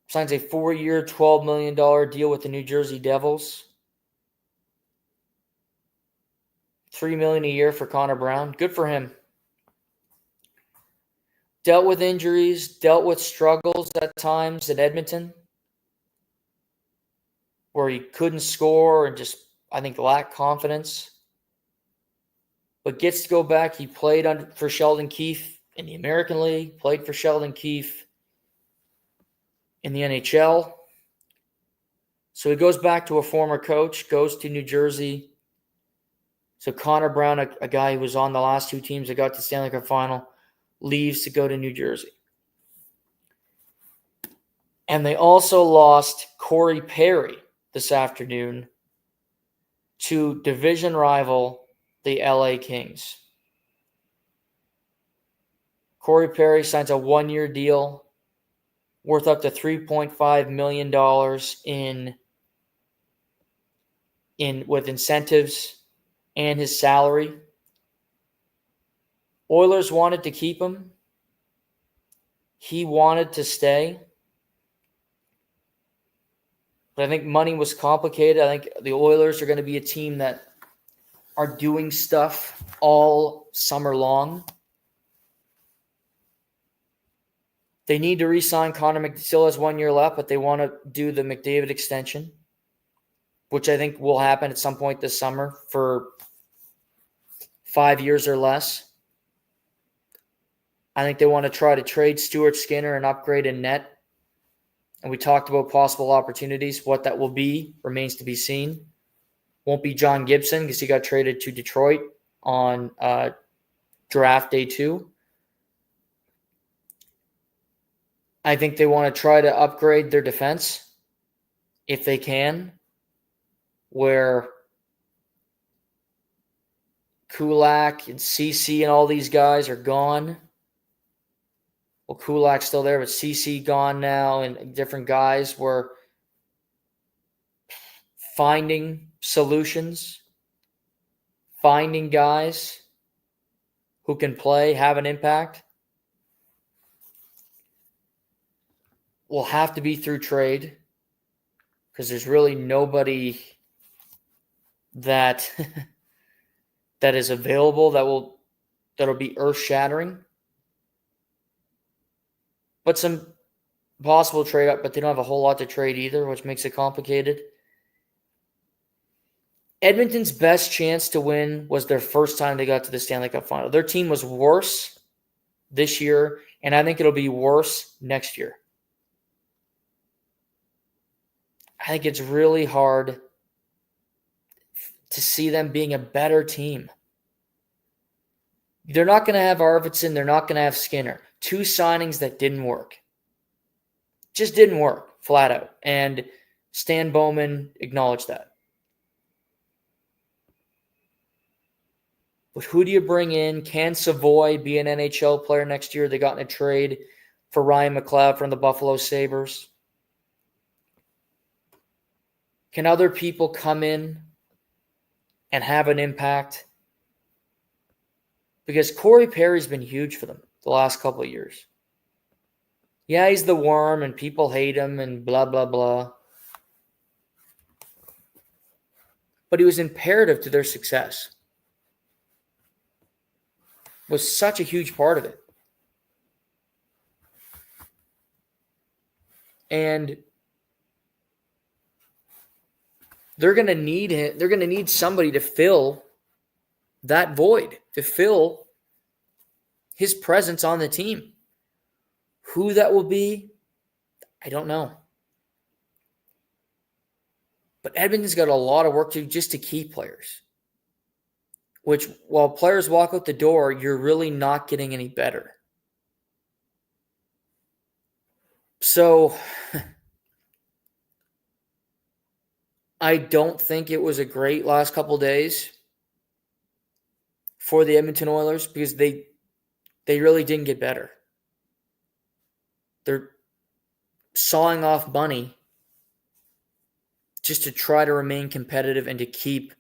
Signs a 4-year, $12 million deal with the New Jersey Devils. $3 million a year for Connor Brown. Good for him. Dealt with injuries, dealt with struggles at times at Edmonton, where he couldn't score and just, I think, lacked confidence. But gets to go back. He played for Sheldon Keefe in the American League, played for Sheldon Keefe in the NHL. So he goes back to a former coach, goes to New Jersey. So Connor Brown, a guy who was on the last two teams that got to Stanley Cup final, leaves to go to New Jersey. And they also lost Corey Perry this afternoon to division rival, the LA Kings. Corey Perry signs a 1-year deal worth up to $3.5 million with incentives and his salary. Oilers wanted to keep him. He wanted to stay. But I think money was complicated. I think the Oilers are going to be a team that are doing stuff all summer long. They need to re-sign Connor McDavid. Still has 1 year left, but they want to do the McDavid extension, which I think will happen at some point this summer for 5 years or less. I think they want to try to trade Stuart Skinner and upgrade in net. And we talked about possible opportunities. What that will be remains to be seen. Won't be John Gibson because he got traded to Detroit on draft day 2. I think they want to try to upgrade their defense if they can, where Kulak and CC and all these guys are gone. Well, Kulak's still there, but CC gone now, and different guys were finding solutions, finding guys who can play, have an impact. Will have to be through trade because there's really nobody that that is available that'll be earth-shattering. But some possible trade up, but they don't have a whole lot to trade either, which makes it complicated. Edmonton's best chance to win was their first time they got to the Stanley Cup final. Their team was worse this year, and I think it'll be worse next year. I think it's really hard to see them being a better team. They're not going to have Arvidsson. They're not going to have Skinner. 2 signings that didn't work. Just didn't work, flat out. And Stan Bowman acknowledged that. But who do you bring in? Can Savoy be an NHL player next year? They got in a trade for Ryan McLeod from the Buffalo Sabres. Can other people come in and have an impact? Because Corey Perry's been huge for them the last couple of years. Yeah, he's the worm and people hate him and blah, blah, blah. But he was imperative to their success. Was such a huge part of it. And they're going to need him. They're going to need somebody to fill that void, to fill his presence on the team. Who that will be, I don't know. But Edmonton's got a lot of work to do just to keep players. Which, while players walk out the door, you're really not getting any better. So, I don't think it was a great last couple days for the Edmonton Oilers because they really didn't get better. They're sawing off money just to try to remain competitive and to keep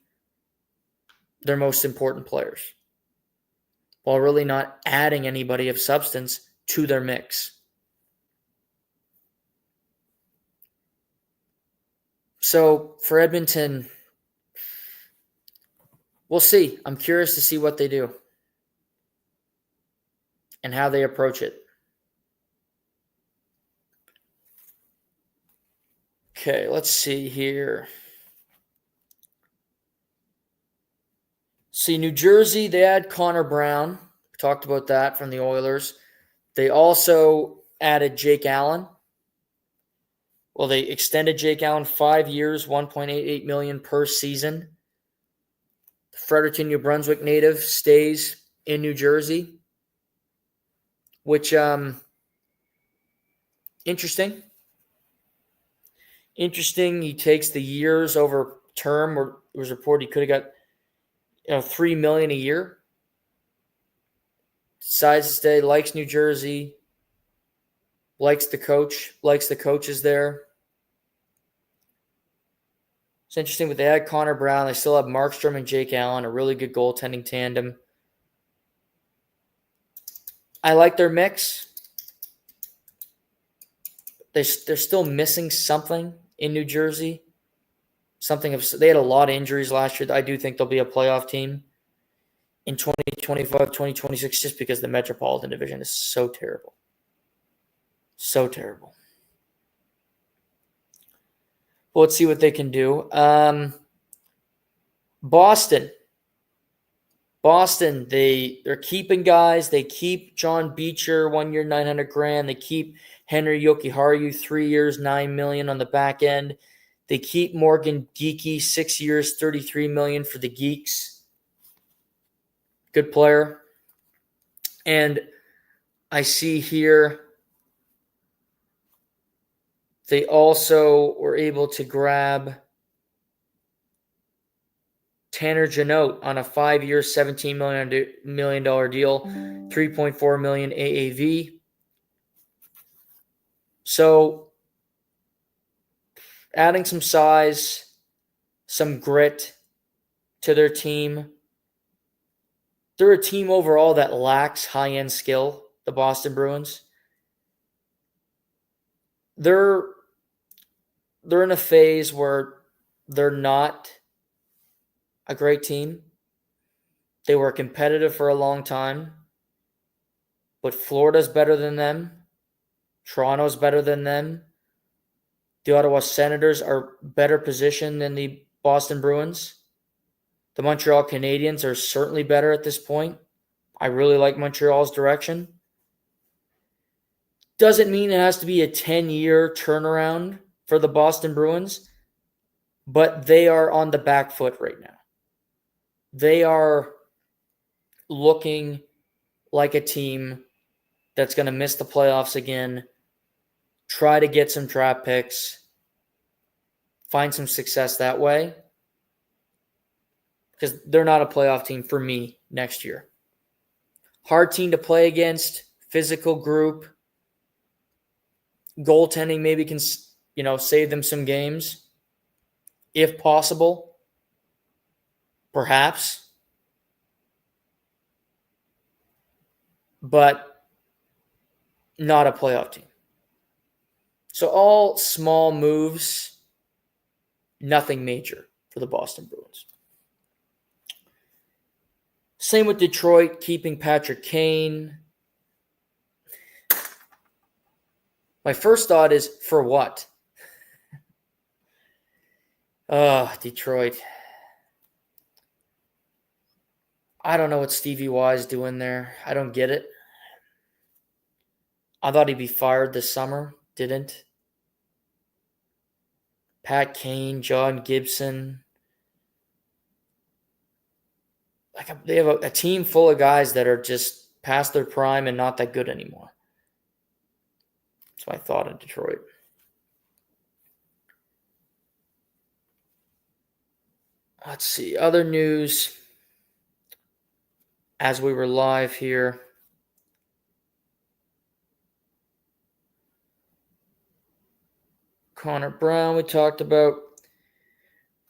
their most important players while really not adding anybody of substance to their mix. So for Edmonton, we'll see. I'm curious to see what they do and how they approach it. Okay, let's see here. See, New Jersey, they had Connor Brown. We talked about that from the Oilers. They also added Jake Allen. Well, they extended Jake Allen 5 years, $1.88 million per season. The Fredericton, New Brunswick native stays in New Jersey, which interesting. Interesting. He takes the years over term, or it was reported he could have got $3 million a year. Decides to stay, likes New Jersey, likes the coach, likes the coaches there. It's interesting, but they had Connor Brown. They still have Markstrom and Jake Allen, a really good goaltending tandem. I like their mix. They're still missing something in New Jersey. They had a lot of injuries last year. I do think they'll be a playoff team in 2025, 2026, just because the Metropolitan Division is so terrible. So terrible. Well, let's see what they can do. Boston, they're keeping guys. They keep John Beecher 1 year, $900,000. They keep Henry Jokiharju 3 years, $9 million on the back end. They keep Morgan Geekie 6 years, $33 million for the Geeks. Good player. And I see here they also were able to grab Tanner Janot on a 5 year, $17 million deal, $3.4 million AAV. So adding some size, some grit to their team. They're a team overall that lacks high-end skill, the Boston Bruins. They're in a phase where they're not a great team. They were competitive for a long time, but Florida's better than them. Toronto's better than them. The Ottawa Senators are better positioned than the Boston Bruins. The Montreal Canadiens are certainly better at this point. I really like Montreal's direction. Doesn't mean it has to be a 10-year turnaround for the Boston Bruins, but they are on the back foot right now. They are looking like a team that's going to miss the playoffs again, try to get some draft picks, find some success that way, because they're not a playoff team for me next year. Hard team to play against, physical group. Goaltending maybe can, save them some games, if possible. Perhaps. But not a playoff team. So all small moves, nothing major for the Boston Bruins. Same with Detroit, keeping Patrick Kane. My first thought is, for what? Detroit. I don't know what Stevie Y is doing there. I don't get it. I thought he'd be fired this summer. Didn't. Pat Kane, John Gibson. They have a team full of guys that are just past their prime and not that good anymore. That's my thought of Detroit. Let's see. Other news as we were live here. Connor Brown, we talked about.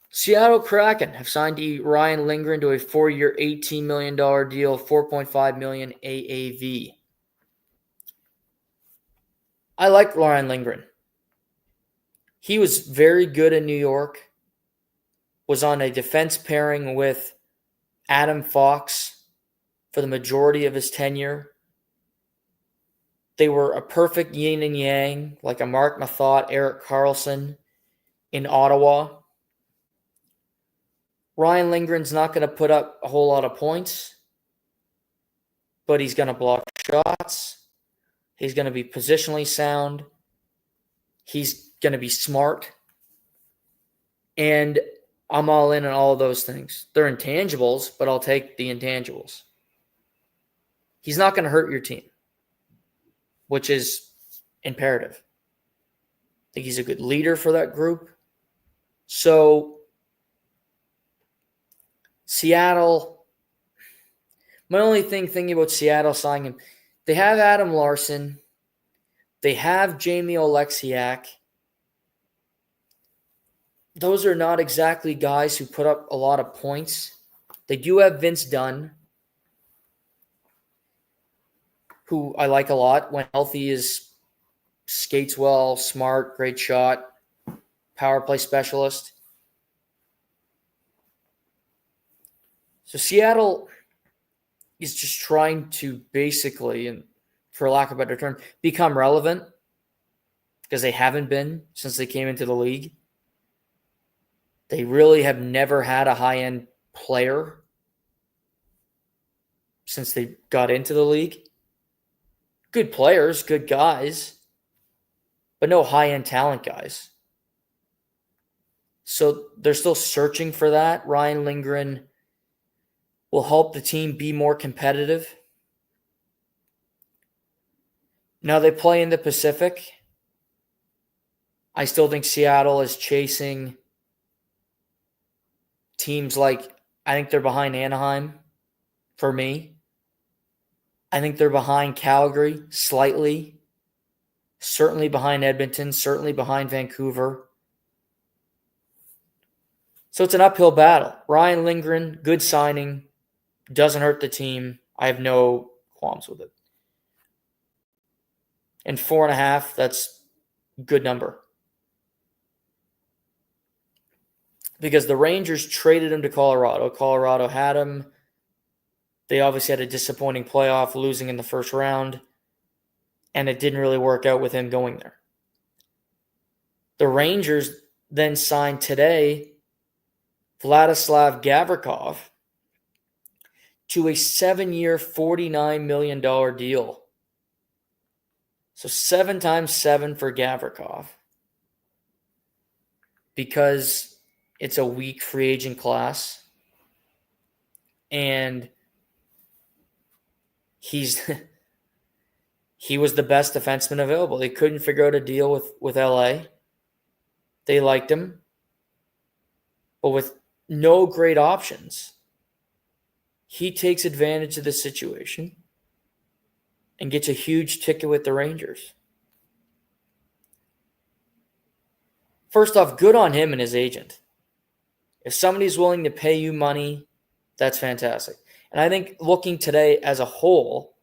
Seattle Kraken have signed Ryan Lindgren to a 4-year, $18 million deal, $4.5 million AAV. I like Ryan Lindgren. He was very good in New York, was on a defense pairing with Adam Fox for the majority of his tenure. They were a perfect yin and yang, like a Mark Mathot, Erik Karlsson in Ottawa. Ryan Lindgren's not going to put up a whole lot of points, but he's going to block shots. He's going to be positionally sound. He's going to be smart. And I'm all in on all of those things. They're intangibles, but I'll take the intangibles. He's not going to hurt your team, which is imperative. I think he's a good leader for that group. So, Seattle, my only thinking about Seattle signing him, they have Adam Larson. They have Jamie Oleksiak. Those are not exactly guys who put up a lot of points. They do have Vince Dunn, who I like a lot. When healthy, is skates well, smart, great shot, power play specialist. So Seattle is just trying to basically, and for lack of a better term, become relevant because they haven't been since they came into the league. They really have never had a high-end player since they got into the league. Good players, good guys, but no high-end talent guys. So they're still searching for that. Ryan Lindgren will help the team be more competitive. Now they play in the Pacific. I still think Seattle is chasing teams like, I think they're behind Anaheim for me. I think they're behind Calgary slightly. Certainly behind Edmonton, certainly behind Vancouver. So it's an uphill battle. Ryan Lindgren, good signing, doesn't hurt the team. I have no qualms with it. And 4.5, that's a good number. Because the Rangers traded him to Colorado. Colorado had him. They obviously had a disappointing playoff, losing in the first round. And it didn't really work out with him going there. The Rangers then signed today Vladislav Gavrikov to a 7-year, $49 million deal. So 7 times 7 for Gavrikov. Because it's a weak free agent class. And he was the best defenseman available. They couldn't figure out a deal with LA. They liked him. But with no great options, he takes advantage of the situation and gets a huge ticket with the Rangers. First off, good on him and his agent. If somebody's willing to pay you money, that's fantastic. And I think looking today as a whole,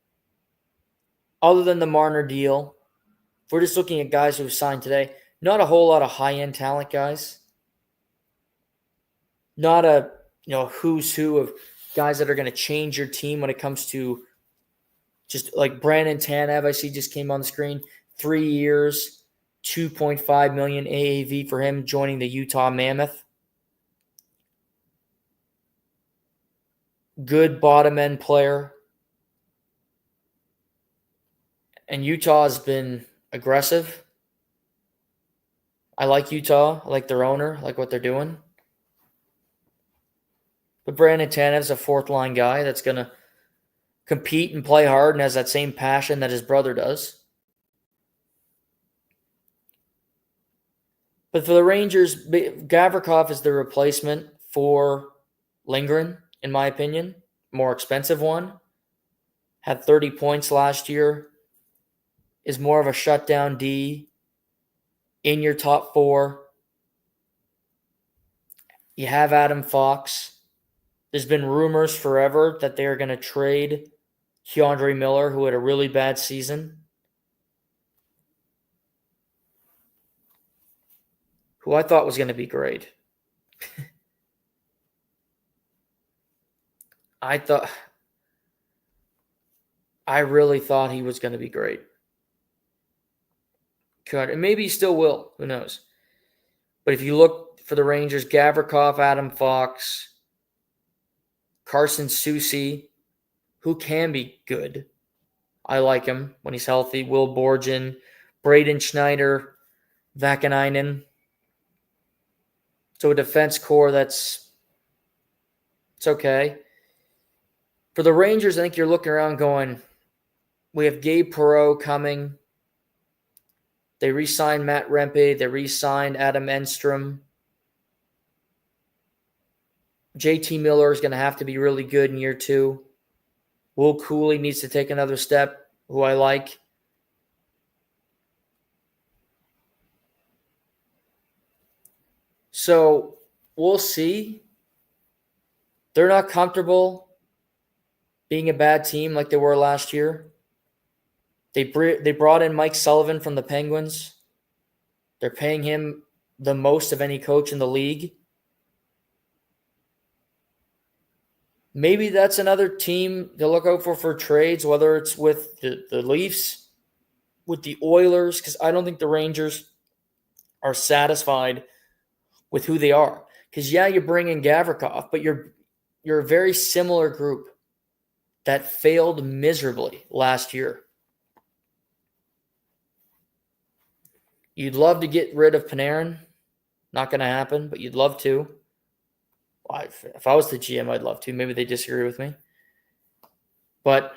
other than the Marner deal, if we're just looking at guys who have signed today, not a whole lot of high-end talent guys. Not a who's who of guys that are going to change your team when it comes to just like Brandon Tanev, I see just came on the screen. 3 years, $2.5 million AAV for him joining the Utah Mammoth. Good bottom end player. And Utah has been aggressive. I like Utah. I like their owner. I like what they're doing. But Brandon Tanev's a fourth-line guy that's going to compete and play hard and has that same passion that his brother does. But for the Rangers, Gavrikov is the replacement for Lindgren, in my opinion. More expensive one. Had 30 points last year. Is more of a shutdown D. In your top 4. You have Adam Fox. There's been rumors forever that they're going to trade Keandre Miller, who had a really bad season. Who I thought was going to be great. I really thought he was going to be great. And maybe he still will. Who knows? But if you look for the Rangers, Gavrikov, Adam Fox, Carson Soucy, who can be good. I like him when he's healthy. Will Borgen, Braden Schneider, Vakanainen. So a defense core it's okay. For the Rangers, I think you're looking around going, we have Gabe Perreault coming. They re-signed Matt Rempe. They re-signed Adam Enstrom. JT Miller is going to have to be really good in year 2. Will Cooley needs to take another step, who I like. So we'll see. They're not comfortable being a bad team like they were last year. They brought in Mike Sullivan from the Penguins. They're paying him the most of any coach in the league. Maybe that's another team to look out for trades, whether it's with the Leafs, with the Oilers, because I don't think the Rangers are satisfied with who they are. Because, yeah, you bring in Gavrikov, but you're a very similar group that failed miserably last year. You'd love to get rid of Panarin. Not going to happen, but you'd love to. Well, if I was the GM, I'd love to. Maybe they disagree with me. But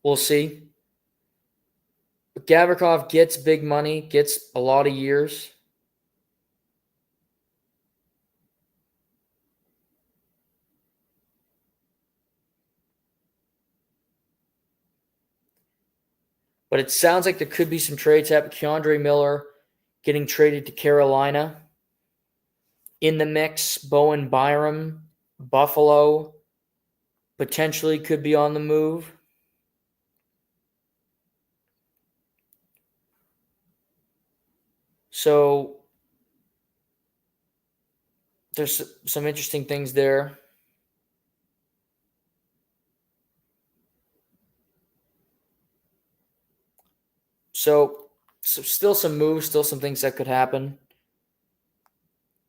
we'll see. Gavrikov gets big money, gets a lot of years. But it sounds like there could be some trades happening. Keandre Miller getting traded to Carolina. In the mix, Bowen Byram, Buffalo, potentially could be on the move. So there's some interesting things there. So still some moves, still some things that could happen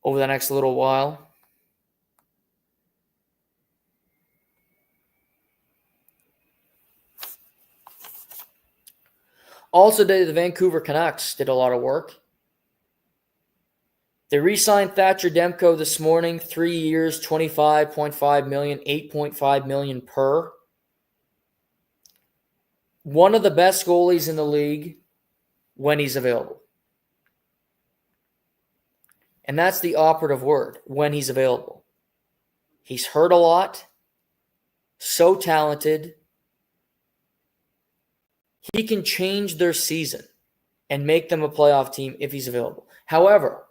over the next little while. Also, the Vancouver Canucks did a lot of work. They re-signed Thatcher Demko this morning, 3 years, $25.5 million, $8.5 million per. One of the best goalies in the league when he's available. And that's the operative word, when he's available. He's hurt a lot, so talented. He can change their season and make them a playoff team if he's available. However,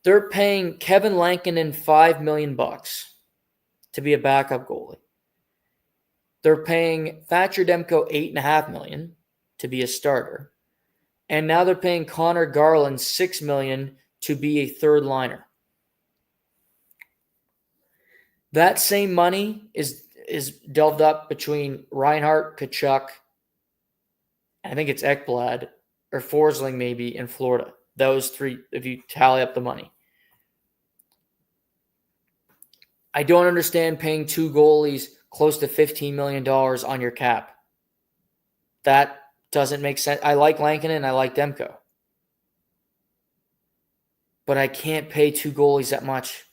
they're paying Kevin Lankinen $5 million to be a backup goalie. They're paying Thatcher Demko $8.5 million to be a starter. And now they're paying Connor Garland $6 million to be a third liner. That same money is delved up between Reinhart, Tkachuk, I think it's Ekblad, or Forsling maybe in Florida. Those three, if you tally up the money. I don't understand paying 2 goalies close to $15 million on your cap. That doesn't make sense. I like Lankinen and I like Demko. But I can't pay 2 goalies that much.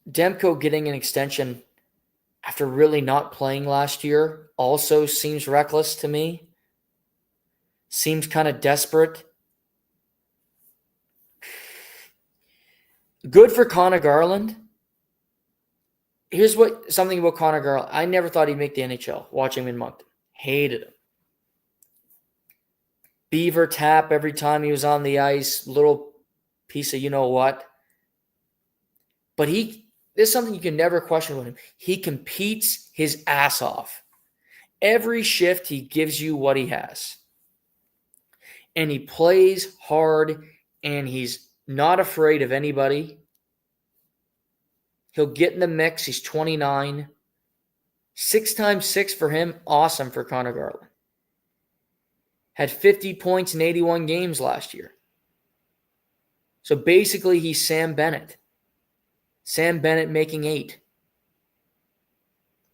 Demko getting an extension after really not playing last year also seems reckless to me. Seems kind of desperate. Good for Connor Garland. Here's something about Connor Garland. I never thought he'd make the NHL watching him in Moncton. Hated him. Beaver tap every time he was on the ice. Little piece of you-know-what. But there's something you can never question with him. He competes his ass off. Every shift, he gives you what he has. And he plays hard, and he's not afraid of anybody. He'll get in the mix. He's 29. 6x6 for him. Awesome for Connor Garland. Had 50 points in 81 games last year. So basically, he's Sam Bennett. Sam Bennett making 8.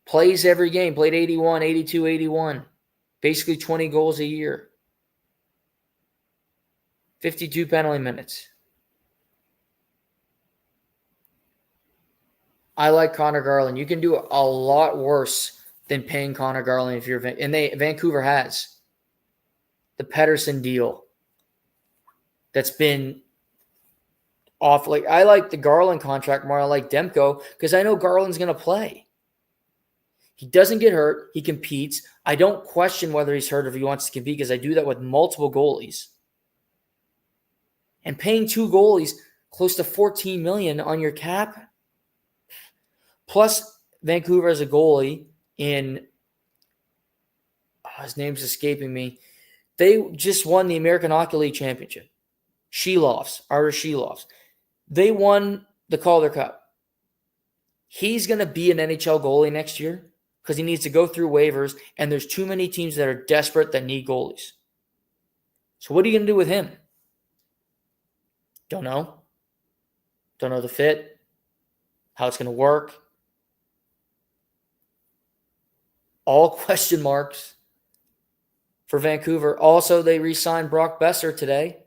Plays every game. Played 81, 82, 81. Basically 20 goals a year. 52 penalty minutes. I like Connor Garland. You can do a lot worse than paying Connor Garland if you're Vancouver has the Pettersson deal that's been off. Like I like the Garland contract more. I like Demko because I know Garland's going to play. He doesn't get hurt. He competes. I don't question whether he's hurt or if he wants to compete because I do that with multiple goalies. And paying 2 goalies close to $14 million on your cap. Plus, Vancouver has a goalie in his name's escaping me. They just won the American Hockey League Championship. Artur Shilovs. They won the Calder Cup. He's going to be an NHL goalie next year because he needs to go through waivers, and there's too many teams that are desperate that need goalies. So what are you going to do with him? Don't know. Don't know the fit, how it's going to work. All question marks for Vancouver. Also, they re-signed Brock Besser today.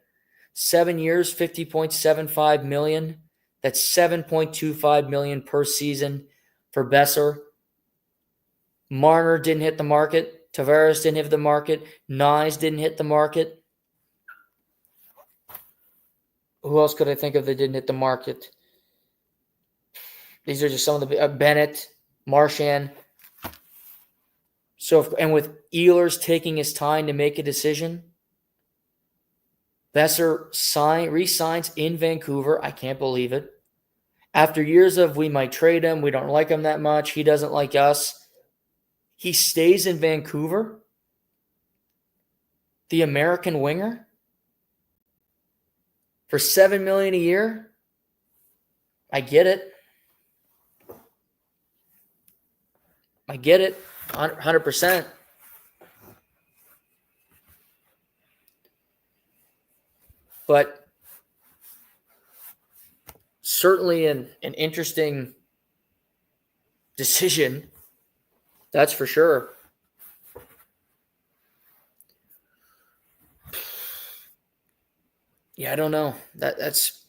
7 years, $50.75 million. That's $7.25 million per season for Besser. Marner didn't hit the market. Tavares didn't hit the market. Nyes didn't hit the market. Who else could I think of that didn't hit the market? These are just some of the Bennett, Marchand. So, and with Ehlers taking his time to make a decision, Besser re-signs in Vancouver. I can't believe it. After years of we might trade him, we don't like him that much, he doesn't like us. He stays in Vancouver. The American winger for $7 million a year. I get it. 100%. But certainly an interesting decision. That's for sure. Yeah, I don't know. That's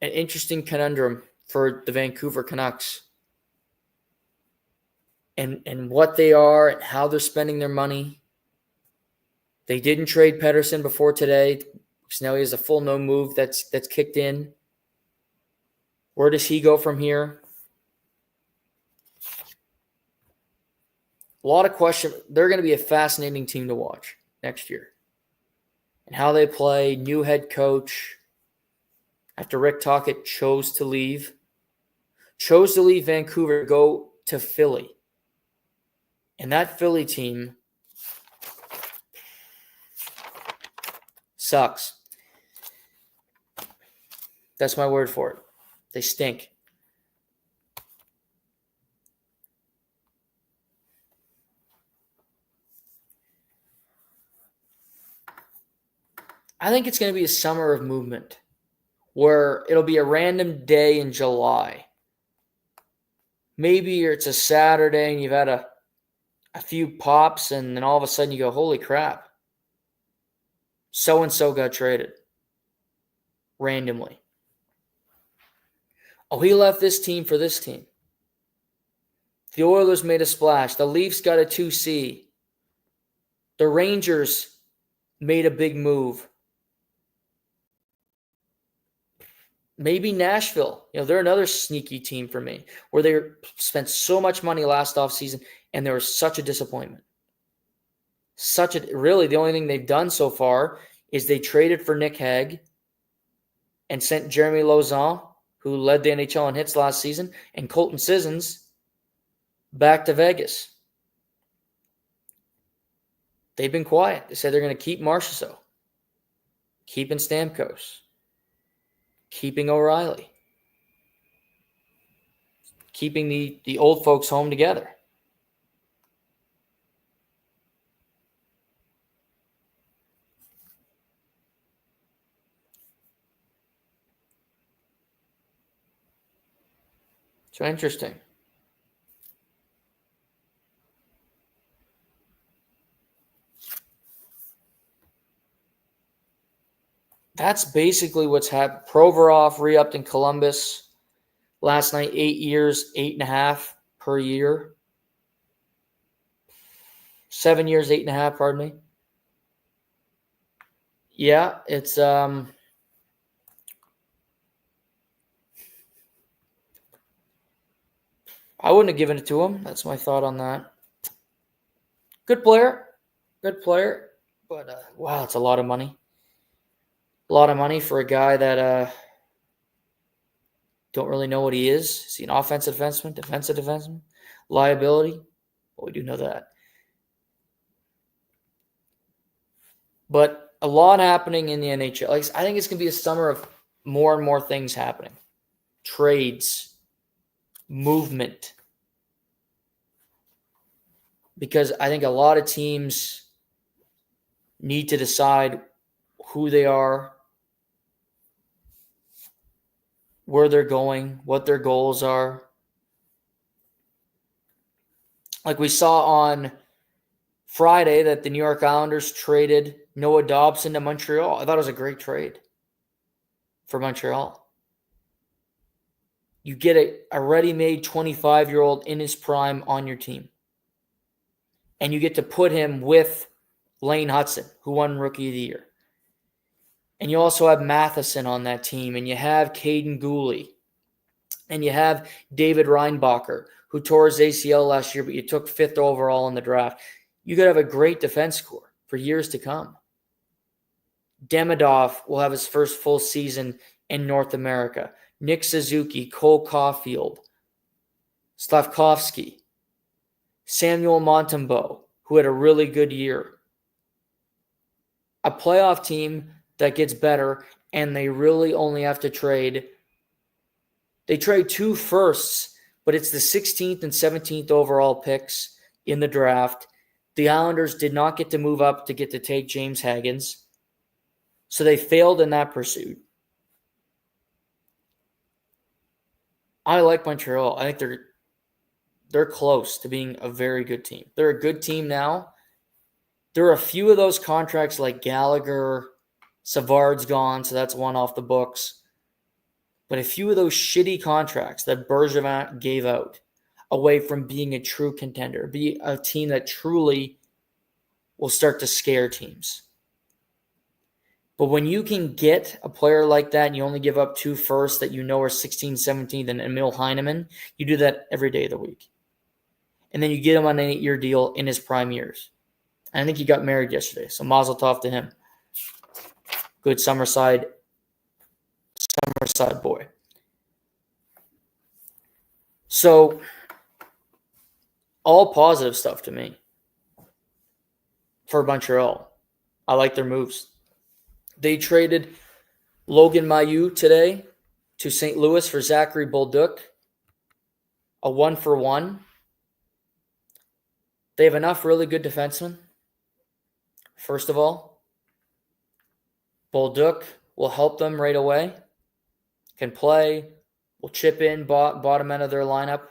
an interesting conundrum for the Vancouver Canucks. And what they are and how they're spending their money. They didn't trade Pettersson before today, because now he has a full no move that's kicked in. Where does he go from here? A lot of questions. They're going to be a fascinating team to watch next year. And how they play, new head coach. After Rick Tocchet chose to leave Vancouver to go to Philly. And that Philly team sucks. That's my word for it. They stink. I think it's going to be a summer of movement where it'll be a random day in July. Maybe it's a Saturday and you've had a few pops and then all of a sudden you go, holy crap. So-and-so got traded randomly. Oh, he left this team for this team. The Oilers made a splash. The Leafs got a 2C. The Rangers made a big move. Maybe Nashville. They're another sneaky team for me where they spent so much money last offseason and they were such a disappointment. Really, the only thing they've done so far is they traded for Nick Hague and sent Jeremy Lauzon, who led the NHL in hits last season, and Colton Sissons back to Vegas. They've been quiet. They said they're going to keep Marchessault, keeping Stamkos, keeping O'Reilly, keeping the old folks home together. So interesting. that's basically what's happened. Provorov re-upped in Columbus last night, 8 years, 8.5 per year. 7 years, 8.5, pardon me. Yeah, it's I wouldn't have given it to him. That's my thought on that. Good player. But wow, it's a lot of money. A lot of money for a guy that don't really know what he is. Is he an offensive defenseman, liability? Well, we do know that. But a lot happening in the NHL. I think it's going to be a summer of more and more things happening. Trades, movement. Because I think a lot of teams need to decide who they are, where they're going, what their goals are. Like we saw on Friday that the New York Islanders traded Noah Dobson to Montreal. I thought it was a great trade for Montreal. You get a ready-made 25-year-old in his prime on your team. And you get to put him with Lane Hudson, who won Rookie of the Year. And you also have Matheson on that team, and you have Caden Gooley, and you have David Reinbacher, who tore his ACL last year, but you took 5th overall in the draft. You could have a great defense core for years to come. Demidov will have his first full season in North America. Nick Suzuki, Cole Caulfield, Slavkovsky, Samuel Montembeault, who had a really good year. A playoff team that gets better, and they really only have to trade. They trade 2 firsts, but it's the 16th and 17th overall picks in the draft. The Islanders did not get to move up to get to take James Haggins, so they failed in that pursuit. I like Montreal. I think they're close to being a very good team. They're a good team now. There are a few of those contracts like Gallagher, Savard's gone, so that's one off the books. But a few of those shitty contracts that Bergevin gave out away from being a true contender, be a team that truly will start to scare teams. But when you can get a player like that and you only give up 2 firsts that you know are 16th, 17th, and Emil Heineman, you do that every day of the week. And then you get him on an 8-year deal in his prime years. I think he got married yesterday, so mazel tov to him. Good Summerside boy. So, all positive stuff to me for Montreal. I like their moves. They traded Logan Mailloux today to St. Louis for Zachary Bolduc, a 1-for-1. They have enough really good defensemen. First of all, Bolduc will help them right away. Can play, will chip in bottom end of their lineup.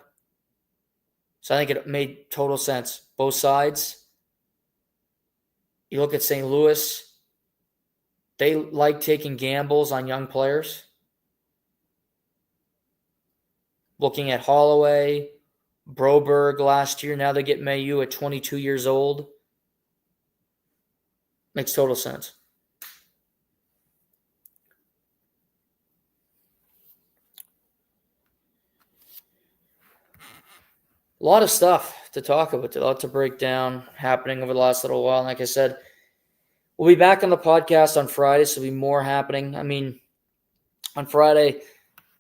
So I think it made total sense. Both sides. You look at St. Louis, they like taking gambles on young players. Looking at Holloway, Broberg last year, now they get Mailloux at 22 years old. Makes total sense. A lot of stuff to talk about, a lot to break down happening over the last little while. Like I said, we'll be back on the podcast on Friday, so there'll be more happening. I mean, on Friday,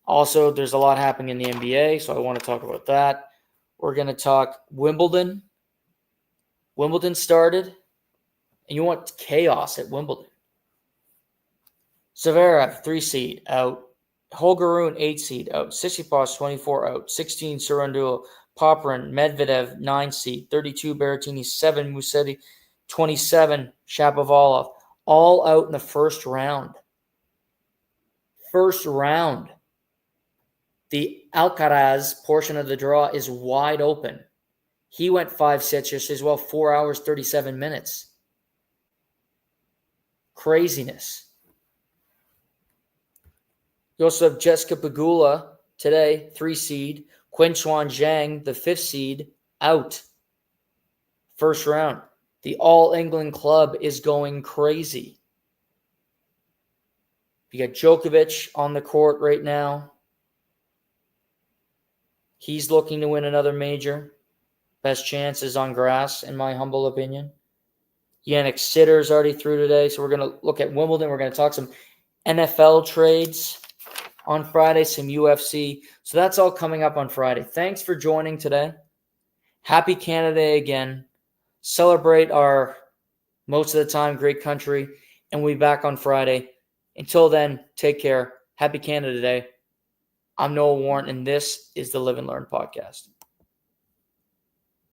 also, there's a lot happening in the NBA, so I want to talk about that. We're going to talk Wimbledon. Wimbledon started, and you want chaos at Wimbledon. Zverev, 3 seed, out. Holger Rune, 8 seed, out. Tsitsipas, 24, out. 16, Cerundolo. Popyrin, Medvedev, 9 seed. 32, Berrettini, 7, Musetti, 27, Shapovalov. All out in the first round. First round. The Alcaraz portion of the draw is wide open. He went 5 sets yesterday as well, 4 hours, 37 minutes. Craziness. You also have Jessica Pegula today, 3 seed. Quinchuan Zhang, the 5th seed, out. First round. The All England club is going crazy. You got Djokovic on the court right now. He's looking to win another major. Best chance is on grass, in my humble opinion. Yannick Sinner's already through today, so we're going to look at Wimbledon. We're going to talk some NFL trades on Friday, some UFC. So that's all coming up on Friday. Thanks for joining today. Happy Canada Day again. Celebrate our, most of the time, great country, and we'll be back on Friday. Until then, take care. Happy Canada Day. I'm Noah Warren, and this is the Live and Learn podcast.